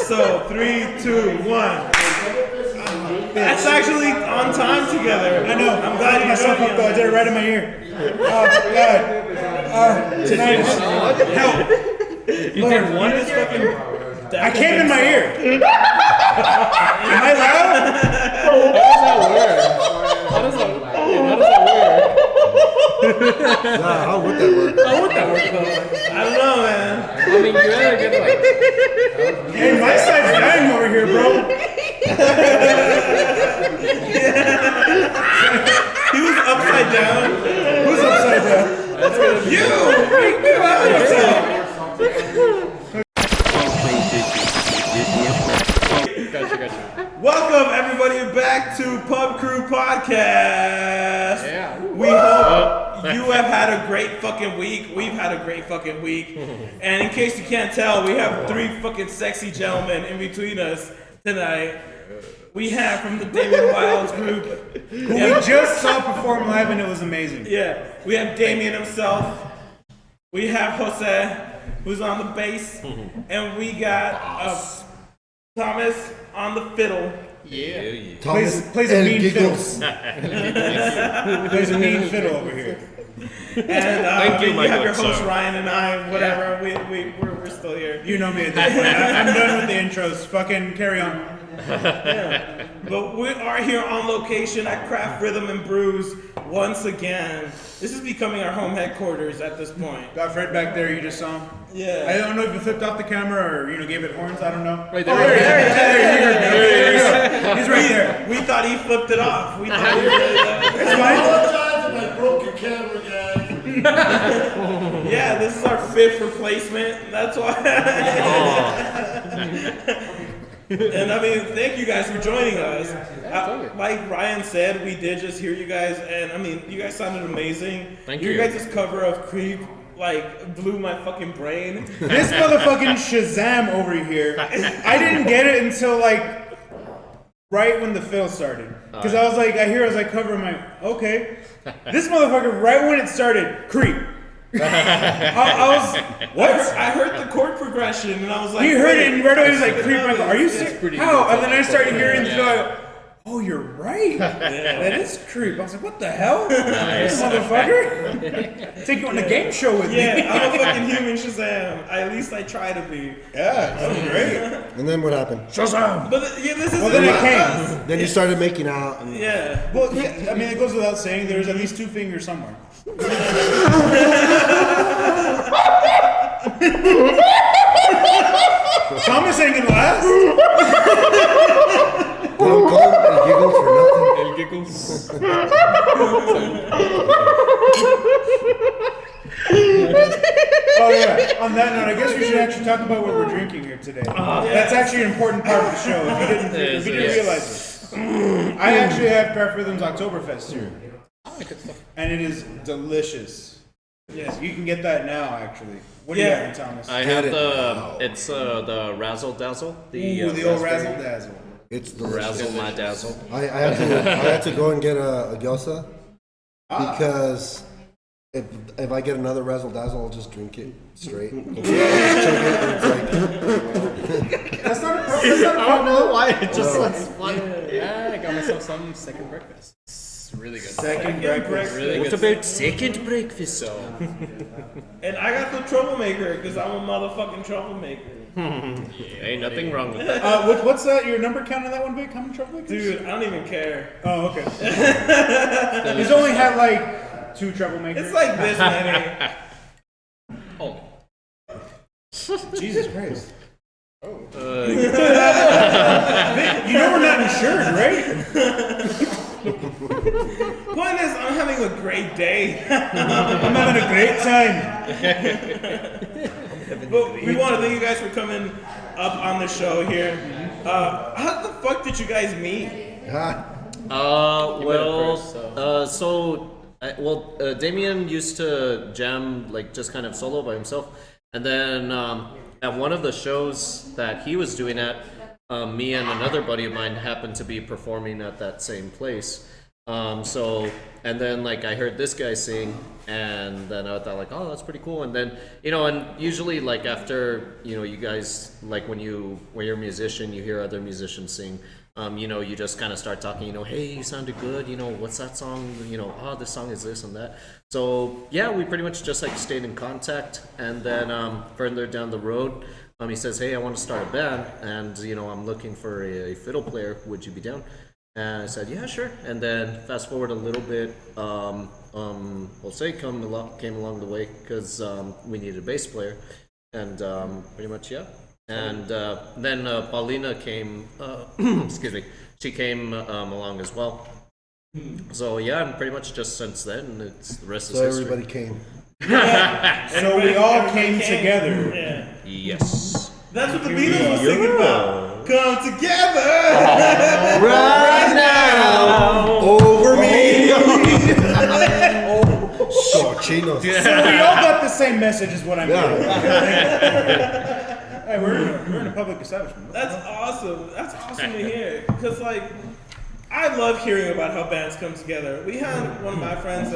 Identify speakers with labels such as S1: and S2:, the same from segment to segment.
S1: So 3, 2, 1. That's actually on time together.
S2: I know. I'm glad myself up though. I did it right in my ear. Oh God. Tonight is help.
S1: You did one is fucking.
S2: I came in my ear. Am I loud?
S3: How does that work?
S4: How would that work?
S3: How would that work though?
S1: I don't know, man.
S3: I mean, you had a good like.
S2: Hey, my side's dying over here, bro.
S1: He was upside down.
S2: Who's upside down?
S3: That's gonna be Gotcha.
S1: Welcome everybody back to Pub Crew Podcast.
S3: Yeah.
S1: We hope you have had a great fucking week. We've had a great fucking week. And in case you can't tell, we have 3 fucking sexy gentlemen in between us tonight. We have from the Damian Wyldes group,
S2: Who we just saw perform live and it was amazing.
S1: yeah, we have Damian himself. We have Jose, who's on the bass, and we got Thomas on the fiddle.
S3: Yeah.
S2: Plays a mean fiddle. Plays a mean fiddle over here.
S1: And
S3: Thank you,
S1: we have your
S3: Michael.
S1: host Ryan and I, whatever. We're still here.
S2: You know me at this point. I'm done with the intros. Fucking carry on.
S1: Yeah. But we are here on location at Craft Rhythm and Brews once again. This is becoming our home headquarters at this point.
S2: Got Fred back there. You just saw him.
S1: Yeah.
S2: I don't know if you flipped off the camera or gave it horns. I don't know.
S3: Right
S2: Oh,
S3: there.
S2: there you go. He's right there.
S1: We thought he flipped it off. We thought he really,
S2: It's fine.
S4: Apologize if I broke your camera, guys.
S1: yeah, this is our 5th replacement. That's why. And I mean, thank you guys for joining us. Like Ryan said, we did just hear you guys, and I mean, you guys sounded amazing.
S3: Thank
S1: Your
S3: you.
S1: guys' cover of Creep blew my fucking brain.
S2: This motherfucking Shazam over here. I didn't get it until right when the fill started. Because I was covering my okay. This motherfucker right when it started, Creep. I was what?
S1: I heard the chord progression, and I was like,
S2: He heard it and right away he was like,
S1: that's
S2: Creep. I go, are you serious?
S3: pretty
S2: How?
S3: good.
S2: And then I started hearing the fill. I go, oh, you're right. That is Creep. I was like, what the hell? This motherfucker? Take you on a game show with me.
S1: Yeah, I'm a fucking human Shazam. At least I try to be.
S2: Yeah, that was great.
S4: And then what happened?
S2: Shazam.
S1: But yeah, this is
S2: Well, then it
S1: about
S2: came.
S1: us.
S4: Then you started making out. And
S1: Yeah.
S2: Well, yeah, I mean, it goes without saying, there's at least 2 fingers somewhere. Thomas ain't gonna last.
S4: don't go and giggle for nothing.
S3: El giggles.
S2: Oh yeah. On that note, I guess we should actually talk about what we're drinking here today. That's actually an important part of the show. If you didn't realize it, I actually have Craft Rhythm's Oktoberfest here, and it is delicious. Yes, you can get that now. Actually, what do you
S1: Yeah.
S2: have, Thomas?
S3: I have the Razzle Dazzle.
S2: Ooh, the old razzle dazzle.
S4: It's delicious.
S3: Razzle my dazzle.
S4: I had to go and get a gyoza because if I get another razzle dazzle, I'll just drink it straight.
S2: That's not a problem.
S3: I don't know why it just looks fun. Yeah, I got myself some second breakfast. It's really good.
S2: Second breakfast.
S3: Really
S5: What
S3: good.
S5: about second breakfast?
S3: So,
S1: And I got the troublemaker because I'm a motherfucking troublemaker.
S3: ain't nothing wrong with that.
S2: What's your number count on that one, Vic? How many troublemakers?
S1: Dude, I don't even care.
S2: Oh, okay. He's only had 2 troublemakers.
S1: It's like this many.
S3: Oh.
S2: Jesus Christ.
S3: Uh,
S2: You know we're not insured, right?
S1: Point is, I'm having a great day.
S2: I'm having a great time.
S1: But we want to thank you guys for coming up on the show here. How the fuck did you guys meet?
S3: Damian used to jam just kind of solo by himself, and then at one of the shows that he was doing at, me and another buddy of mine happened to be performing at that same place. So and then like I heard this guy sing, and then I thought like, oh, that's pretty cool. And then and usually like after you guys like when you're a musician, you hear other musicians sing. You just kind of start talking, hey, you sounded good, what's that song, oh, this song is this and that. So, yeah, we pretty much just, like, stayed in contact, and then further down the road, he says, hey, I want to start a band, and, I'm looking for a fiddle player, would you be down? And I said, yeah, sure. And then fast forward a little bit, Jose came along the way, because we needed a bass player, and pretty much, yeah. And then Paulina came, excuse me, she came along as well. So yeah, and pretty much just since then, it's the rest is history.
S4: Everybody came.
S2: So we all came together.
S1: Yeah.
S3: Yes.
S1: That's what the Beatles were singing about. Come together
S4: Right now, over me. Cochinos.
S2: So we all got the same message, is what I'm hearing. Hey, we're in a public establishment.
S1: That's awesome. That's awesome to hear. Because, like, I love hearing about how bands come together. We had one of my friends,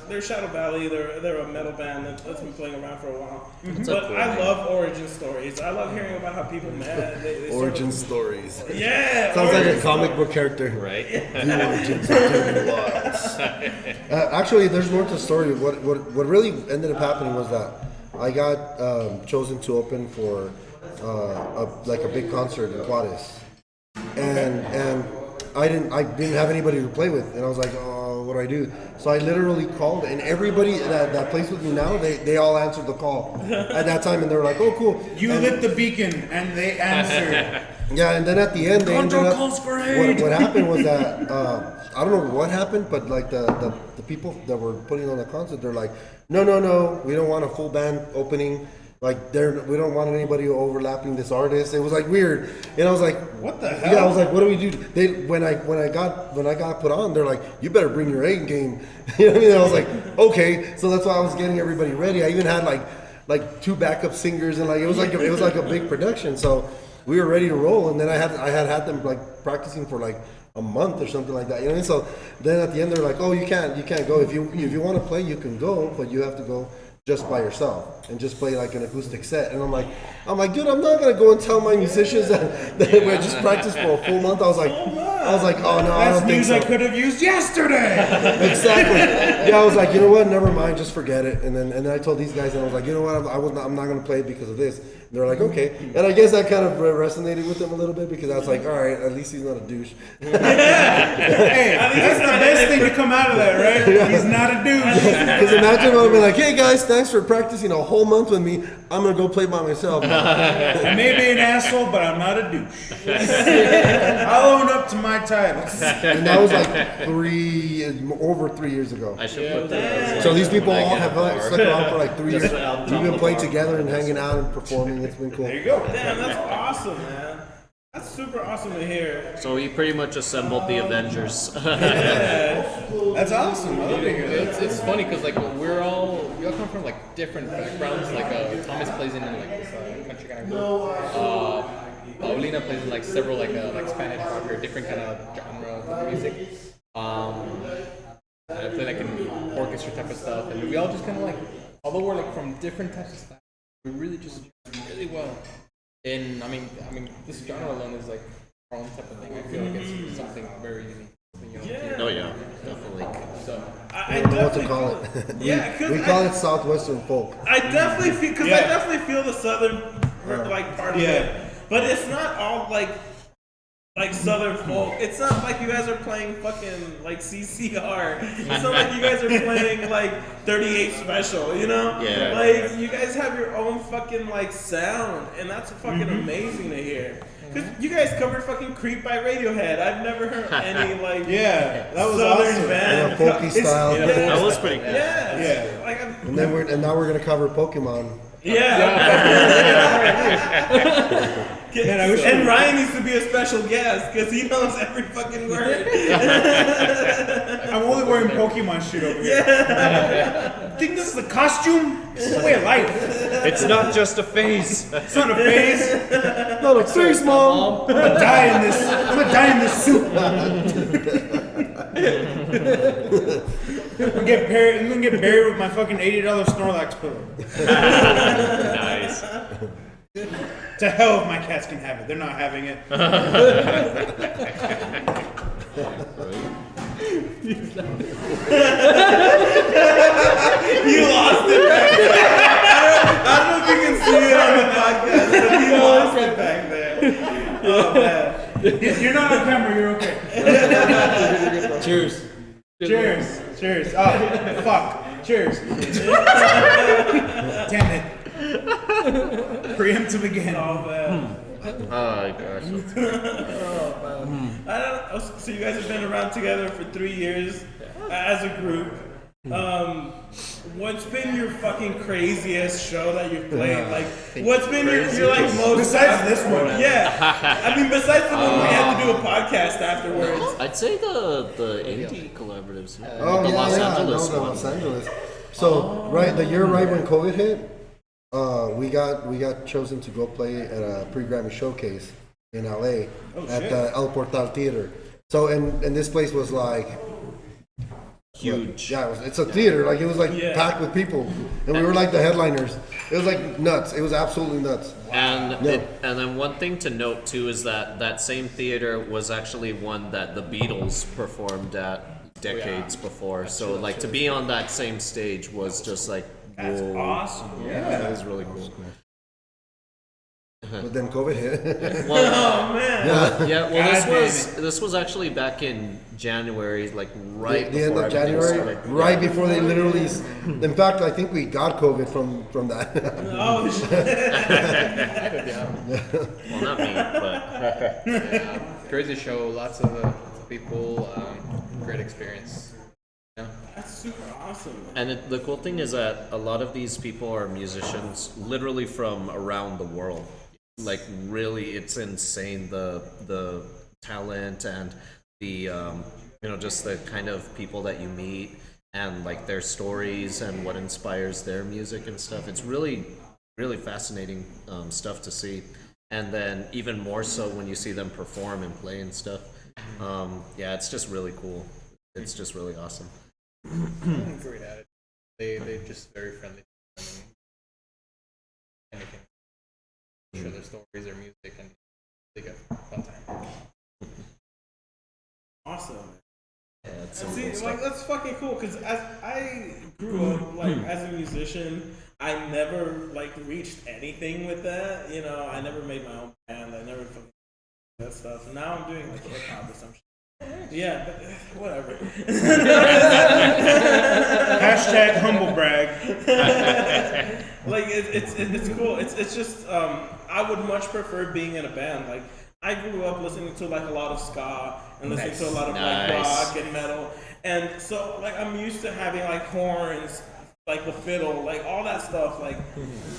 S1: they're Shadow Valley, they're a metal band that's been playing around for a while. But I love origin stories. I love hearing about how people met. They
S4: Origin stories.
S1: Yeah.
S4: Sounds like a comic book character.
S3: Right.
S4: The origins of Wyldes. Actually, there's more to the story. What really ended up happening was that I got chosen to open for a big concert in Juarez, and I didn't have anybody to play with, and I was like, oh, what do I do? So I literally called, and everybody that plays with me now, they all answered the call at that time, and they were like, oh, cool.
S2: You lit the beacon, and they answered.
S4: Yeah, and then at the end, they ended up.
S2: Calls for aid.
S4: What happened was that I don't know what happened, but like the people that were putting on the concert, they're like, no, we don't want a full band opening. Like we don't want anybody overlapping this artist. It was like weird, and I was like,
S2: "What the hell?"
S4: Yeah, I was like, "What do we do?" When I got put on, they're like, "You better bring your A game." You know what I mean? I was like, "Okay," so that's why I was getting everybody ready. I even had like 2 backup singers, and like it was like a big production. So we were ready to roll, and then I had them like practicing for like a month or something like that. You know what I mean? So then at the end, they're like, "Oh, you can't go. If you want to play, you can go, but you have to go just by yourself and just play like an acoustic set." And I'm like, dude, I'm not gonna go and tell my musicians that we just practiced for a full month. I was like, oh no, I don't think so.
S2: That's news I could have used yesterday.
S4: Exactly. Yeah, I was like, you know what? Never mind, just forget it. And then I told these guys, and I was like, you know what? I'm not gonna play it because of this. And they're like, okay. And I guess that kind of resonated with them a little bit because I was like, all right, at least he's not a douche.
S2: Hey, that's the best thing to come out of that, right? Yeah. He's not a douche.
S4: Because imagine I'd be like, hey guys, thanks for practicing a whole month with me. I'm gonna go play by myself.
S2: I may be an asshole, but I'm not a douche. I'll own up to my titles.
S4: And that was like over 3 years ago.
S3: I should put that.
S4: So these people all have stuck around for like 3 years. We've been playing together and hanging out and performing. It's been cool.
S2: There you go.
S1: Damn, that's awesome, man. That's super awesome to hear.
S3: So he pretty much assembled the Avengers.
S2: That's awesome. I love to hear that.
S5: It's funny because like we all come from like different backgrounds. Like Thomas plays in like this country kind of group. Paulina plays in like several like Spanish rock or different kind of genre of music. I play like in orchestra type of stuff, and we all just kind of like, although we're like from different types of styles, we really just do really well. And I mean, this genre alone is like our own type of thing. I feel like it's something very unique.
S1: Yeah.
S3: Oh yeah, definitely.
S5: So
S1: I
S4: don't know what to
S1: definitely
S4: call it.
S1: Yeah,
S4: we call it Southwestern folk.
S1: I definitely feel I definitely feel the southern like part of it, but it's not all like southern folk. It's not like you guys are playing fucking like CCR. It's not like you guys are playing like 38 Special, you know?
S3: Yeah.
S1: Like you guys have your own fucking like sound, and that's fucking amazing to hear. Cause you guys covered fucking "Creep" by Radiohead. I've never heard any like
S2: that was
S1: southern
S2: awesome.
S1: band.
S4: Yeah, folky style.
S3: That was pretty cool.
S1: Yeah. Like
S4: And now we're gonna cover Pokemon.
S1: And Ryan needs to be a special guest because he knows every fucking word.
S2: I'm only wearing Pokemon shit over here. Think this is a costume? It's a way of life.
S3: It's not just a phase.
S2: It's not a phase.
S4: Not a face, Mom.
S2: I'm gonna die in this suit. get buried with my fucking $80 Snorlax pillow.
S3: Nice.
S2: To hell if my cats can have it. They're not having it.
S1: You lost it back there. I don't know if you can see it on the podcast, but he lost it back there. Oh man.
S2: You're not on camera. You're okay.
S5: Cheers.
S2: Cheers. Oh, fuck. Cheers. Damn it. Preemptive again.
S1: Oh man.
S3: Oh gosh.
S1: I don't. So you guys have been around together for 3 years as a group. What's been your fucking craziest show that you've played? Like, what's been your like most
S2: Besides this one.
S1: Yeah, I mean, besides the one where we had to do a podcast afterwards.
S3: I'd say the indie collaboratives.
S4: Oh,
S3: the
S4: yeah,
S3: Los
S4: yeah,
S3: Angeles
S4: the
S3: one.
S4: Los Angeles. So, the year right when COVID hit, we got chosen to go play at a pre-Grammy showcase in LA at the El Portal Theater. So, and this place was like
S3: Huge.
S4: yeah, it's a theater. Like it was like packed with people, and we were like the headliners. It was like nuts. It was absolutely nuts.
S3: And
S4: Yeah.
S3: and then one thing to note too is that same theater was actually one that the Beatles performed at decades before. So like to be on that same stage was just like
S1: That's
S3: whoa.
S1: awesome.
S3: Yeah, it was really cool.
S4: But then COVID hit.
S3: Well,
S1: Oh man.
S3: yeah. Well,
S2: God
S3: this was actually back in January, like right
S4: the end
S3: before
S4: of
S3: everything
S4: January,
S3: started.
S4: right before they literally. In fact, I think we got COVID from that.
S1: Oh shit.
S3: Well, not me, but
S5: Crazy show. Lots of people. Great experience. Yeah.
S1: That's super awesome.
S3: and the cool thing is that a lot of these people are musicians, literally from around the world. Like really, it's insane the talent and the just the kind of people that you meet and like their stories and what inspires their music and stuff. It's really fascinating stuff to see, and then even more so when you see them perform and play and stuff. It's just really cool. It's just really awesome.
S5: Great at it. They're just very friendly. Anything. Share their stories, their music, and they get a fun time.
S1: Awesome.
S3: Yeah, it's
S1: And
S3: some
S1: see,
S3: cool
S1: like
S3: stuff.
S1: that's fucking cool because as I grew up like as a musician, I never like reached anything with that. You know, I never made my own band. I never fucking that stuff. And now I'm doing like hip hop or some shit. Yeah, but whatever.
S2: Hashtag humble brag.
S1: Like it's cool. It's just I would much prefer being in a band. Like I grew up listening to like a lot of ska and listening to a lot of like
S3: Nice.
S1: rock and metal, and so like I'm used to having like horns, like the fiddle, like all that stuff, like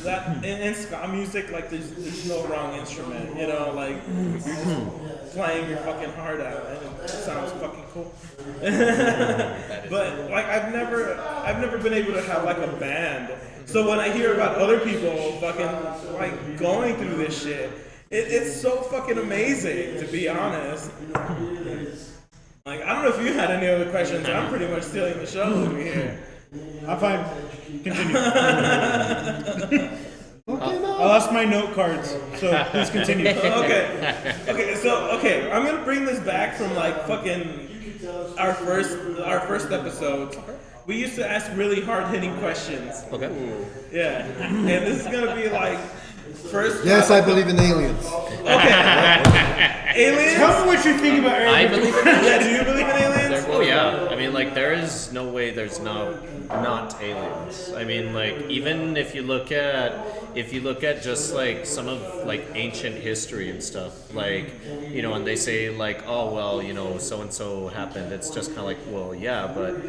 S1: that in ska music. Like there's no wrong instrument, you know, like you're just playing your fucking heart out, and it sounds fucking cool. But like I've never been able to have like a band. So when I hear about other people fucking like going through this shit, it's so fucking amazing, to be honest. Like I don't know if you had any other questions. I'm pretty much stealing the show over here.
S2: I'm fine. Continue. I lost my note cards, so please continue.
S1: Okay, I'm gonna bring this back from like fucking our first episode. We used to ask really hard hitting questions.
S3: Okay.
S1: Yeah, and this is gonna be like first.
S4: Yes, I believe in aliens.
S1: Okay. Aliens.
S2: Tell me what you think about
S3: I
S2: Eric.
S3: believe in
S1: Yeah, do you believe in aliens?
S3: Oh yeah, I mean like there is no way there's not aliens. I mean like even if you look at just like some of like ancient history and stuff, like and they say like, oh well, so and so happened. It's just kind of like, well yeah, but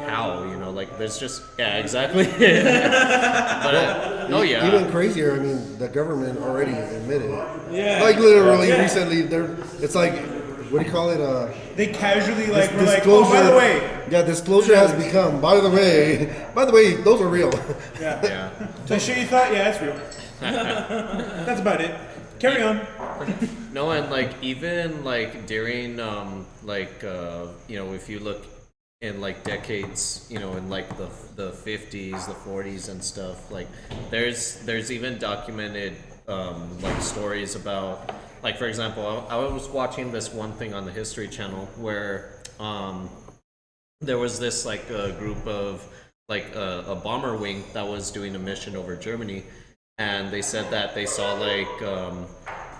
S3: how? Like there's just exactly. But oh yeah.
S4: Even crazier, I mean, the government already admitted it.
S1: Yeah.
S4: Like literally recently, it's like, what do you call it?
S2: They casually like were like,
S4: Disclosure.
S2: oh, by the way.
S4: Yeah, disclosure has become. By the way, those are real.
S3: Yeah.
S2: So shit you thought? Yeah, that's real. That's about it. Carry on.
S3: No, and like even like during if you look in like decades, you know, in like the 50s, the 40s and stuff. Like there's even documented like stories about, like for example, I was watching this one thing on the History Channel where there was this like a group of like a bomber wing that was doing a mission over Germany, and they said that they saw like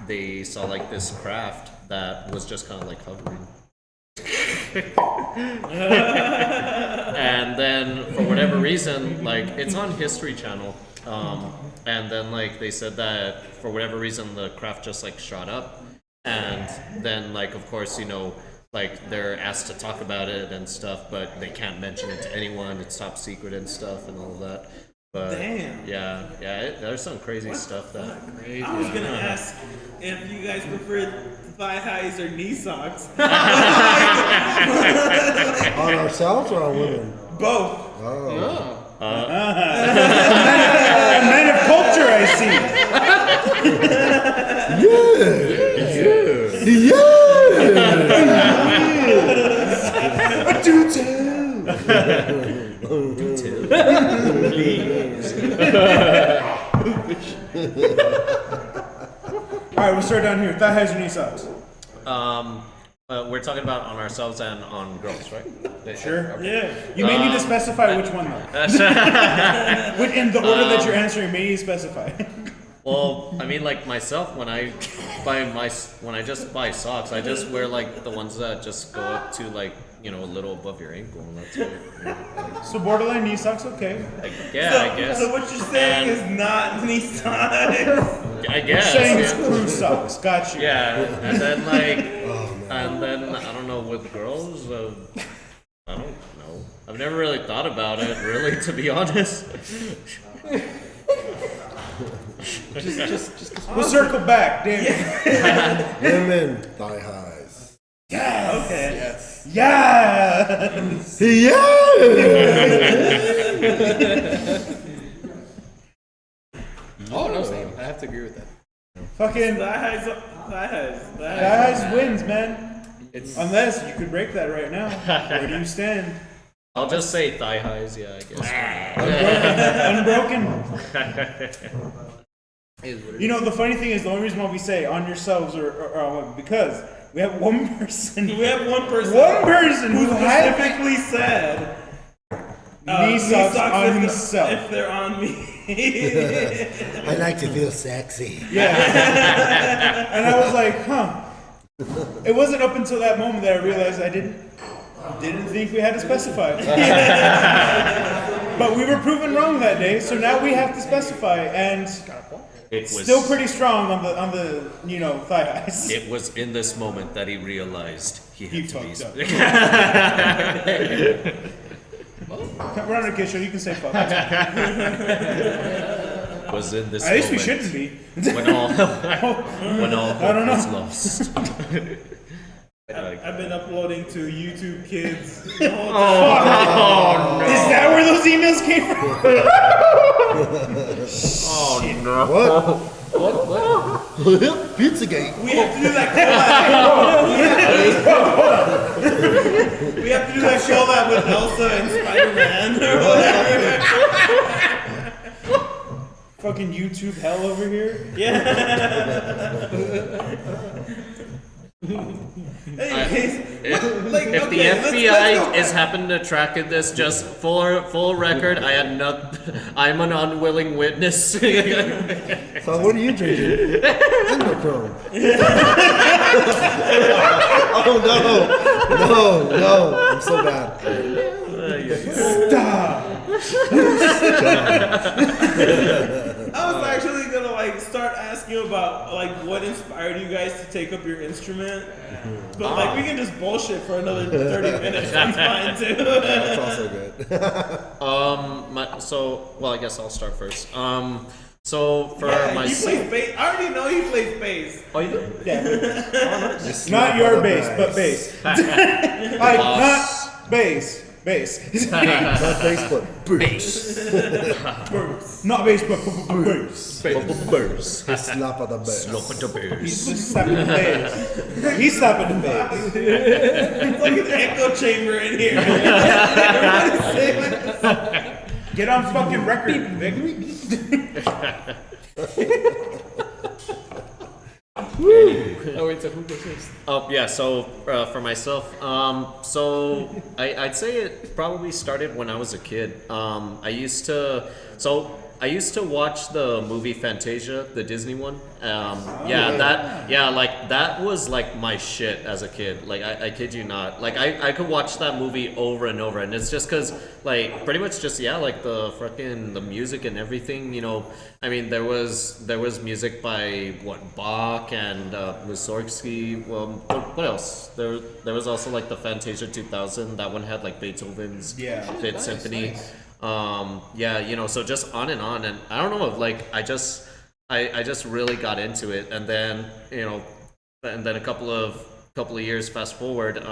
S3: this craft that was just kind of like hovering. And then for whatever reason, like it's on History Channel, and then like they said that for whatever reason the craft just like shot up, and then like of course, you know, like they're asked to talk about it and stuff, but they can't mention it to anyone. It's top secret and stuff and all of that. But
S1: Damn.
S3: yeah, there's some crazy stuff that.
S1: I was gonna ask if you guys preferred thigh highs or knee socks.
S4: On ourselves or on women?
S1: Both.
S5: Oh.
S2: A man of culture, I see.
S4: Yeah. Do too.
S2: All right, we'll start down here. Thigh highs or knee socks?
S3: We're talking about on ourselves and on girls, right?
S2: Sure.
S1: Yeah.
S2: You may need to specify which one, though. In the order that you're answering, may you specify?
S3: Well, I mean, like myself, when I just buy socks, I just wear like the ones that just go up to like, you know, a little above your ankle, and that's it.
S2: So borderline knee socks, okay.
S3: I guess.
S1: So what you're saying is not knee socks.
S3: I guess.
S2: Saying it's crew socks. Got you.
S3: Yeah, and then like, and then I don't know with girls. I don't know. I've never really thought about it, really, to be honest.
S2: just we'll circle back, damn it.
S4: Women, thigh highs.
S2: Yes.
S1: Okay.
S2: Yes.
S4: Yeah.
S5: Oh no, same. I have to agree with that.
S2: Fucking
S1: Thigh highs.
S2: guys wins, man.
S5: It's
S2: Unless you could break that right now. Where do you stand?
S3: I'll just say thigh highs, yeah, I guess.
S2: Unbroken.
S5: is what it
S2: You know, the funny thing is, the only reason why we say on yourselves or on women, because we have one person.
S1: We have one person.
S2: Who
S1: Specifically said
S2: knee socks on himself.
S1: if they're on me.
S4: I like to feel sexy.
S2: Yeah. And I was like, huh. It wasn't up until that moment that I realized I didn't think we had to specify. But we were proven wrong that day, so now we have to specify, and
S3: It was
S2: still pretty strong on the you know, thigh highs.
S3: It was in this moment that he realized he
S2: He
S3: had to
S2: fucked
S3: be.
S2: up. We're on a kid show, you can say fuck.
S3: Was in this
S2: At least we
S3: moment
S2: shouldn't be.
S3: when all hope was lost.
S1: I've been uploading to YouTube Kids.
S2: Is that where those emails came from?
S3: Oh no!
S4: What? Pizzagate.
S1: We have to do that collab. We have to do that collab with Elsa and Spider-Man or whatever.
S2: Fucking YouTube hell over here.
S1: Yeah.
S3: If the FBI is happening to track in this, just full record, I'm an unwilling witness.
S4: So what are you drinking? Endochrome. Oh no, I'm so bad.
S2: Stop.
S1: I was actually gonna like start asking about like what inspired you guys to take up your instrument, but like we can just bullshit for another 30 minutes. That's fine too.
S4: That's also good.
S3: I guess I'll start first. So for my
S1: he plays bass. I already know he plays bass.
S3: oh, you do?
S2: Not your bass, but bass. Like, not bass. Bass.
S4: Not bass, but bass.
S2: Not bass, but bass.
S3: Burrs.
S4: Slap of the bass.
S3: Look at the bears.
S2: He's slapping the bass. He's slapping the bass.
S1: It's like an echo chamber in here. Everybody's saying like,
S2: Get on fucking record, Vic.
S5: Oh wait, so who goes first?
S3: Oh yeah, so for myself, so I'd say it probably started when I was a kid. I used to watch the movie Fantasia, the Disney one. That was like my shit as a kid. Like I kid you not. Like I could watch that movie over and over, and it's just because like pretty much just like the music and everything. You know, I mean there was music by Bach and Mussorgsky. Well, what else? There was also like the Fantasia 2000. That one had like Beethoven's Fifth Symphony.
S5: Nice.
S3: So just on, and I don't know, like I just really got into it, and then a couple of years fast forward,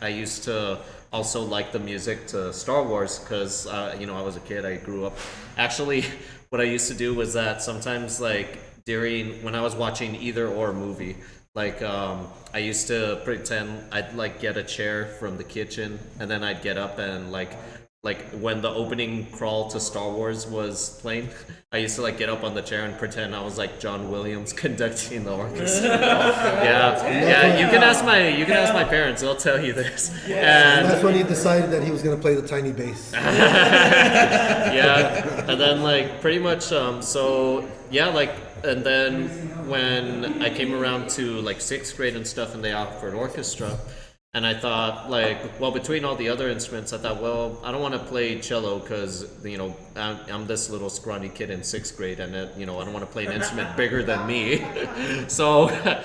S3: I used to also like the music to Star Wars because I was a kid. I grew up. Actually, what I used to do was that sometimes like when I was watching either or movie. Like I used to pretend I'd like get a chair from the kitchen, and then I'd get up and like when the opening crawl to Star Wars was playing, I used to like get up on the chair and pretend I was like John Williams conducting the orchestra. You can ask my parents; they'll tell you this.
S4: And that's when he decided that he was going to play the tiny bass.
S3: And then like pretty much and then when I came around to like 6th grade and stuff, and they offered orchestra. And I thought, between all the other instruments, I thought, I don't want to play cello because, I'm this little scrawny kid in 6th grade, and, I don't want to play an instrument bigger than me. So I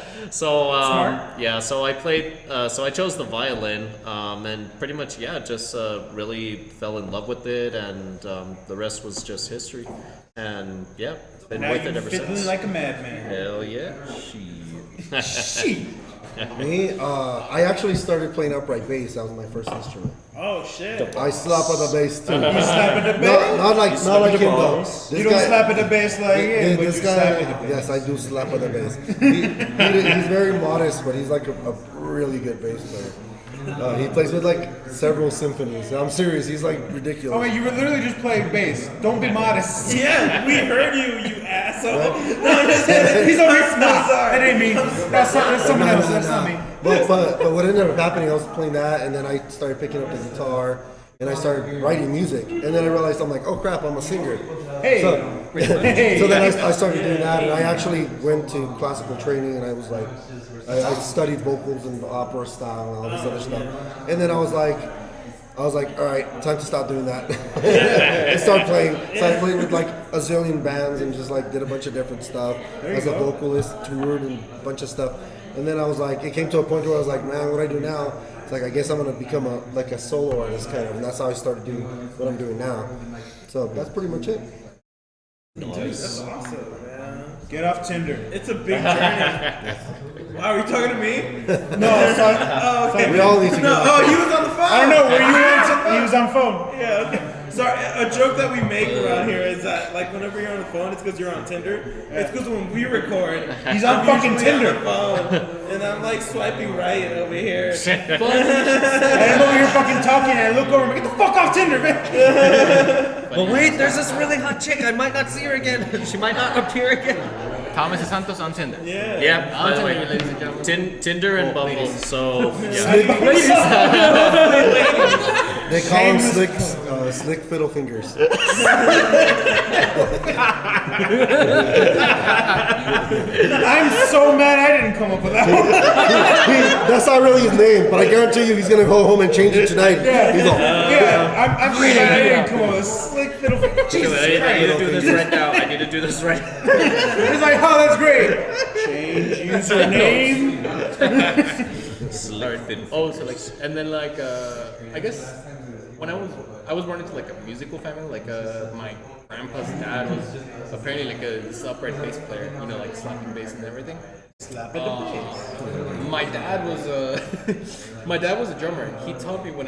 S3: played, so I chose the violin, and pretty much, just really fell in love with it, and the rest was just history. And, been
S2: Now
S3: with
S2: you're
S3: it ever
S2: fiddling
S3: since.
S2: like a madman.
S3: Hell yeah.
S2: Shit.
S4: Me, I actually started playing upright bass. That was my first instrument.
S1: oh shit.
S4: I slap on the bass too.
S2: You slapping the bass?
S4: Not like him though. This
S2: You don't slap at the bass like him, but you
S4: this
S2: slap
S4: guy,
S2: at the bass.
S4: yes, I do slap on the bass. He's very modest, but he's like a really good bass player. He plays with like several symphonies. I'm serious. He's like ridiculous.
S2: Oh wait, you were literally just playing bass. Don't be modest.
S1: Yeah, we heard you asshole.
S2: He's already smart.
S1: sorry.
S2: That ain't me. That's someone else. That's not me.
S4: But what ended up happening, I was playing that, and then I started picking up the guitar, and I started writing music, and then I realized I'm like, oh crap, I'm a singer.
S2: Hey.
S4: So then I started doing that, and I actually went to classical training, and I was like, I studied vocals and opera style and all this other stuff, and then I was like, all right, time to stop doing that. I started playing with like a zillion bands and just like did a bunch of different stuff. As a vocalist, toured and a bunch of stuff. And then I was like, it came to a point where I was like, man, what do I do now? It's like, I guess I'm gonna become a solo artist kind of, and that's how I started doing what I'm doing now. So that's pretty much it.
S1: Dude, that's awesome, man.
S2: Get off Tinder.
S1: It's a big journey. Wow, are you talking to me?
S2: No, sorry.
S1: Oh, okay.
S4: We all need to
S1: No,
S4: go.
S1: oh, you was on the phone.
S2: I don't know. Were you on? He was on phone.
S1: Yeah, okay. Sorry, a joke that we make around here is that, like, whenever you're on the phone, it's because you're on Tinder. It's because when we record,
S2: He's on
S1: I'm
S2: fucking
S1: usually
S2: Tinder.
S1: on the phone, and I'm, like, swiping right over here.
S2: I am over here fucking talking, and I look over and get the fuck off Tinder, man.
S3: But wait, there's this really hot chick. I might not see her again. She might not appear again.
S5: Thomas Santos on Tinder.
S1: Yeah.
S3: Yeah,
S5: On
S3: by the
S5: Tinder,
S3: way,
S5: ladies and gentlemen.
S3: Tinder and Bumble. So yeah.
S4: They call him slick fiddle fingers.
S2: I'm so mad I didn't come up with that one.
S4: That's not really his name, but I guarantee you he's gonna go home and change it tonight. He's all,
S2: Yeah, I'm mad I didn't come up with a slick fiddle. Jesus
S3: I need
S2: Christ.
S3: to do this right now. I need to do this right.
S2: He's like, oh, that's great. Change username.
S5: Oh, so like, and then like, I guess when I was born into like a musical family. Like my grandpa's dad was apparently like this upright bass player, like slapping bass and everything.
S2: Slap at the bass.
S5: My dad was my dad was a drummer. And he taught me he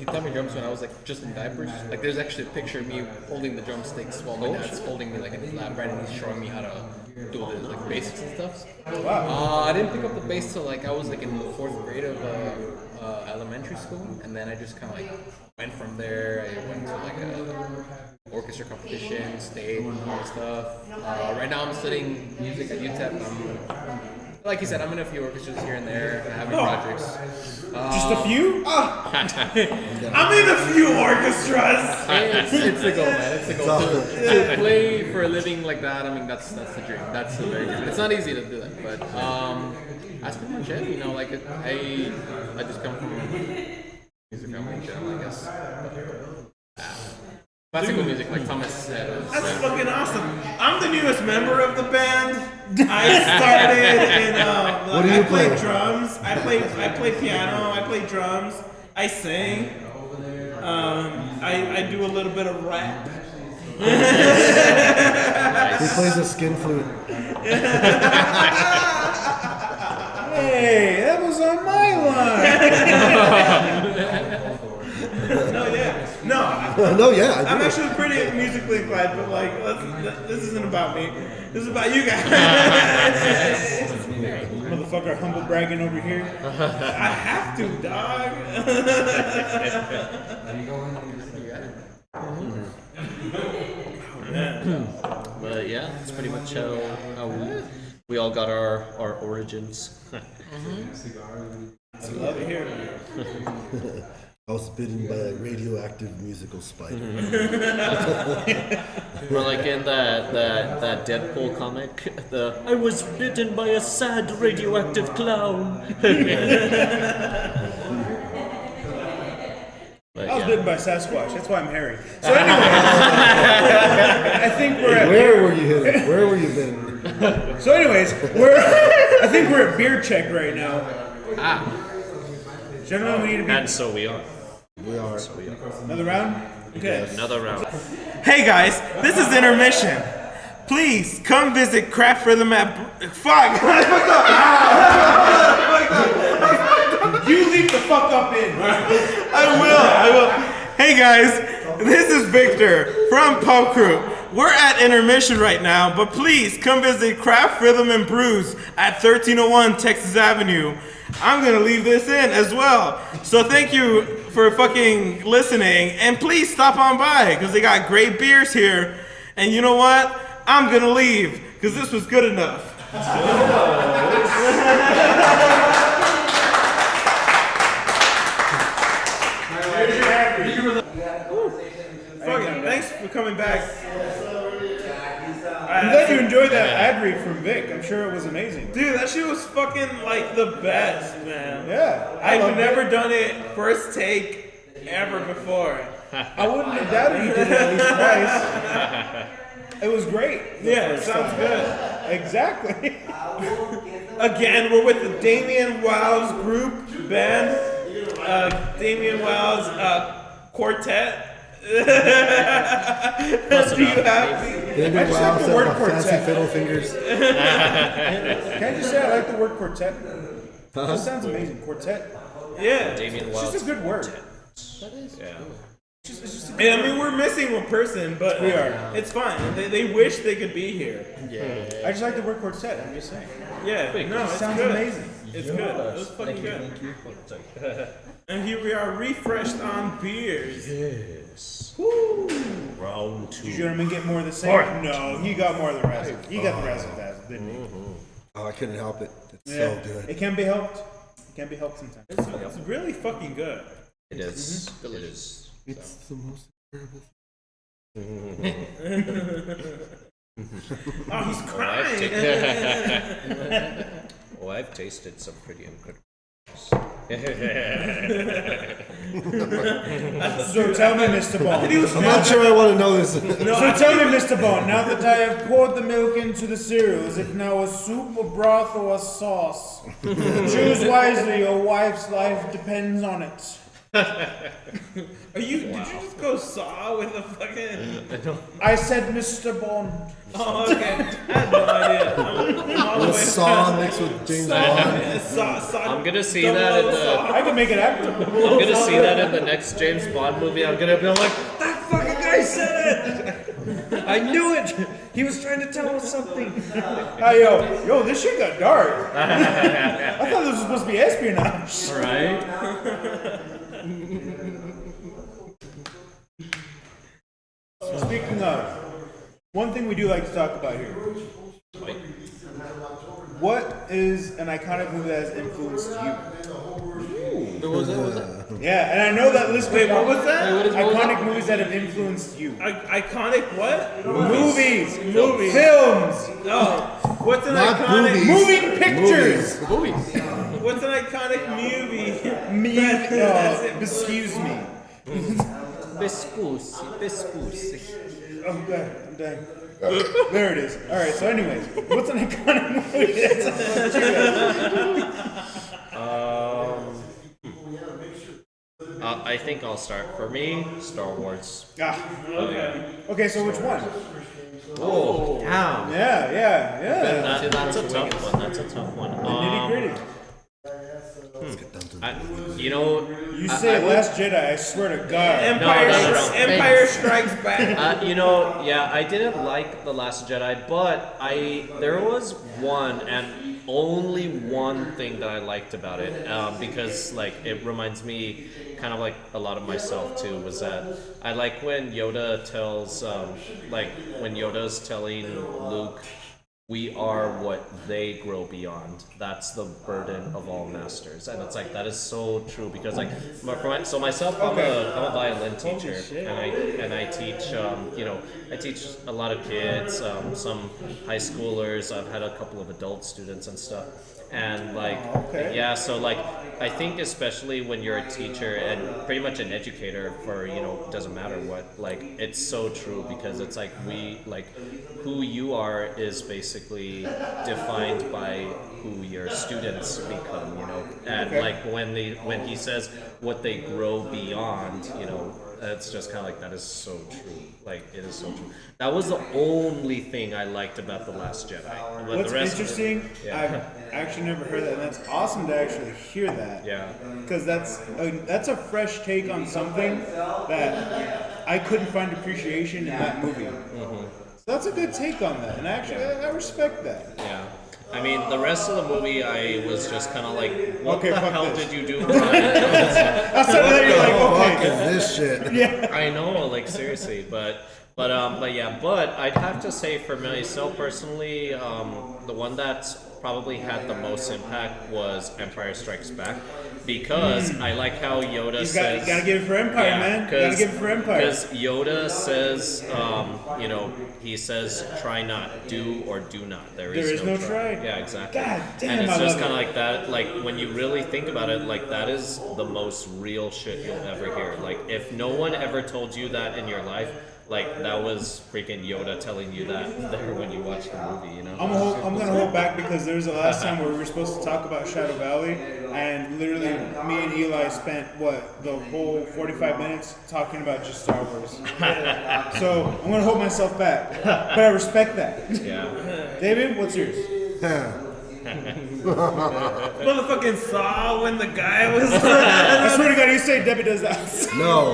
S5: taught me drums when I was like just in diapers. Like there's actually a picture of me holding the drumsticks while my dad's holding me like in his lap, right, and he's showing me how to do the like basics and stuff.
S2: Wow.
S5: I didn't pick up the bass till like I was like in the 4th grade of elementary school, and then I just kind of like went from there. I went to like a orchestra competition, state, and all that stuff. Right now I'm studying music at UTEP. Like you said, I'm in a few orchestras here and there, having projects.
S2: Just a few?
S1: I'm in a few orchestras.
S5: It's the goal, man. It's the goal. To play for a living like that, I mean, that's the dream. That's the very dream. It's not easy to do that, but that's pretty much it. You know, like I just come from music family in general, I guess. Classical music, like Thomas said.
S1: That's fucking awesome. I'm the newest member of the band. I started in
S4: What do you
S1: I play
S4: play?
S1: drums. I play piano. I play drums. I sing. I do a little bit of rap.
S4: He plays a skin flute.
S2: Hey, that was on my line.
S4: No, yeah. I
S1: I'm
S4: do.
S1: actually pretty musically inclined, but like, this isn't about me. This is about you guys.
S2: Motherfucker humble bragging over here.
S1: I have to, dog.
S3: But yeah, that's pretty much how we all got our origins.
S1: I love to hear it.
S4: I was bitten by a radioactive musical spider.
S3: We're like in that Deadpool comic. I was bitten by a sad radioactive clown.
S2: I was bitten by Sasquatch. That's why I'm hairy. So anyway, I think we're at
S4: Where were you hidden? Where were you bitten?
S2: So anyways, I think we're at beer check right now. Gentlemen, we need to be
S3: And so we are.
S4: We are.
S2: another round.
S1: Okay.
S3: Another round.
S1: Hey guys, this is intermission. Please come visit Craft Rhythm at. Fuck!
S2: You leave the fuck up in.
S1: I will. Hey guys, this is Victor from Pub Crew. We're at intermission right now, but please come visit Craft Rhythm and Brews at 1301 Texas Avenue. I'm gonna leave this in as well. So thank you for fucking listening, and please stop on by because they got great beers here. And you know what? I'm gonna leave because this was good enough. Fucking thanks for coming back.
S2: I'm glad you enjoyed that ad read from Vic. I'm sure it was amazing.
S1: Dude, that shit was fucking like the best, man.
S2: Yeah,
S1: I've never done it first take ever before.
S2: I wouldn't have doubted you did it at least twice. It was great.
S1: Yeah, it sounds good.
S2: Exactly.
S1: Again, we're with the Damian Wyldes group band. Damian Wyldes quartet. Do you have
S4: David
S2: I just like
S4: Wow
S2: the
S4: said
S2: word
S4: about fancy
S2: quartet.
S4: fiddle fingers.
S2: Can I just say I like the word quartet? That sounds amazing. Quartet.
S1: Yeah.
S3: Damian
S2: It's just a good word.
S1: I mean, we're missing one person, but
S2: We are.
S1: It's fine. They wish they could be here.
S2: I just like the word quartet. I'm just saying.
S1: Yeah. No, it's
S2: Sounds
S1: good.
S2: amazing.
S1: It's good. It was fucking good. And here we are, refreshed on beers.
S3: Yes. Round
S2: Did you
S3: 2.
S2: gentlemen get more of the same? No, he got more of the rest. He got the rest of that, didn't he?
S4: Oh, I couldn't help it. It's
S2: Yeah.
S4: so good.
S2: It can be helped. It can be helped sometimes.
S1: It's really fucking good.
S3: It is. It is.
S4: It's the most terrible.
S1: Oh, he's
S3: I've
S1: crying.
S3: I've tasted some pretty incredible.
S2: So tell me, Mr. Bond.
S4: I'm not sure I want to know this.
S2: So tell me, Mr. Bond, now that I have poured the milk into the cereal, is it now a soup, a broth, or a sauce? Choose wisely, your wife's life depends on it.
S1: Did you just go saw with a fucking?
S2: I said Mr. Bond.
S1: Oh, okay. I had no idea. I'm all the
S4: The
S1: way
S4: Saw mixed with James Bond.
S1: Saw.
S3: I'm gonna see that in the.
S2: I can make it happen.
S3: I'm gonna see that in the next James Bond movie. I'm gonna be like, that fucking guy said it. I knew it. He was trying to tell us something.
S2: Hey, yo, this shit got dark. I thought this was supposed to be espionage.
S3: Right?
S2: Speaking of, one thing we do like to talk about here. What is an iconic movie that has influenced you?
S5: What was that?
S2: Yeah, and I know that list.
S1: Wait, what was that?
S2: Iconic movies that have influenced you.
S1: Iconic what?
S2: Movies.
S1: Movies.
S2: Films.
S1: No. What's an
S4: Not
S1: iconic
S4: movies.
S2: Moving pictures.
S5: Movies.
S1: What's an iconic movie?
S2: Excuse me.
S3: Biscuits.
S2: Oh, God, I'm dying. There it is. All right. So, anyways, what's an iconic movie?
S3: I think I'll start. For me, Star Wars.
S2: Okay. So which one?
S3: Oh, damn.
S2: Yeah.
S3: That's a tough one. That's a tough one.
S2: Nitty gritty. You say Last Jedi. I swear to God.
S1: Empire Strikes Back.
S3: I didn't like The Last Jedi, but there was one and only one thing that I liked about it, because like it reminds me kind of like a lot of myself too, was that I like when Yoda tells when Yoda's telling Luke, we are what they grow beyond. That's the burden of all masters, and it's like that is so true because like myself, I'm a violin teacher, and I teach I teach a lot of kids, some high schoolers. I've had a couple of adult students and stuff, and I think especially when you're a teacher and pretty much an educator for doesn't matter what, like it's so true because it's like who you are is basically defined by who your students become, and when he says what they grow beyond, it's just kind of like that is so true. Like it is so true. That was the only thing I liked about The Last Jedi. But
S2: What's
S3: the rest
S2: interesting, I've actually never heard that, and that's awesome to actually hear that.
S3: Yeah.
S2: Because that's a fresh take on something that I couldn't find appreciation in that movie.
S3: Mm-hmm.
S2: So that's a good take on that, and actually I respect that.
S3: Yeah. I mean, the rest of the movie, I was just kind of like, what the hell did you do?
S4: Fuck is this shit?
S2: Yeah.
S3: I know, like seriously, but I'd have to say for myself personally, the one that's probably had the most impact was Empire Strikes Back, because I like how Yoda says.
S2: You gotta give it for Empire, man. You gotta give it for Empire.
S3: Because Yoda says, he says, try not, do or do not. There is no try. Yeah, exactly.
S2: God damn,
S3: and it's
S2: I
S3: just
S2: love
S3: kind of like that. Like when you really think about it, like that is the most real shit you'll ever hear. Like if no one ever told you that in your life, like that was freaking Yoda telling you that there when you watch the movie,
S2: I'm gonna hold back because there was the last time where we were supposed to talk about Shadow Valley, and literally me and Eli spent the whole 45 minutes talking about just Star Wars. So I'm gonna hold myself back, but I respect that.
S3: Yeah.
S2: David, what's yours?
S1: Motherfucking Saw when the guy was.
S2: I swear to God, you say Debbie does that.
S4: No.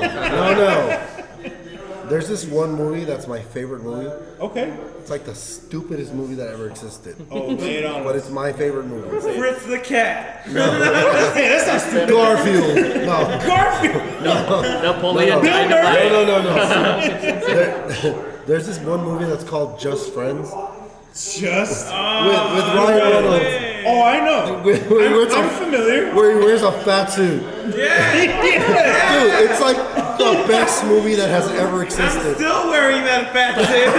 S4: There's this one movie that's my favorite movie.
S2: Okay.
S4: It's like the stupidest movie that ever existed.
S2: Oh, lay it on.
S4: But it's my favorite movie.
S1: Fritz the cat.
S2: Hey, that's not stupid.
S4: Garfield. No.
S2: Garfield.
S3: Napoleon
S2: Bill
S3: Dynamite.
S4: No. There's this one movie that's called Just Friends.
S2: Just.
S4: With Ryan Reynolds.
S2: Oh, I know. I'm familiar.
S4: Where he wears a fat suit.
S1: Yeah.
S4: Dude, it's like the best movie that has ever
S1: I'm
S4: existed.
S1: still wearing that fat suit.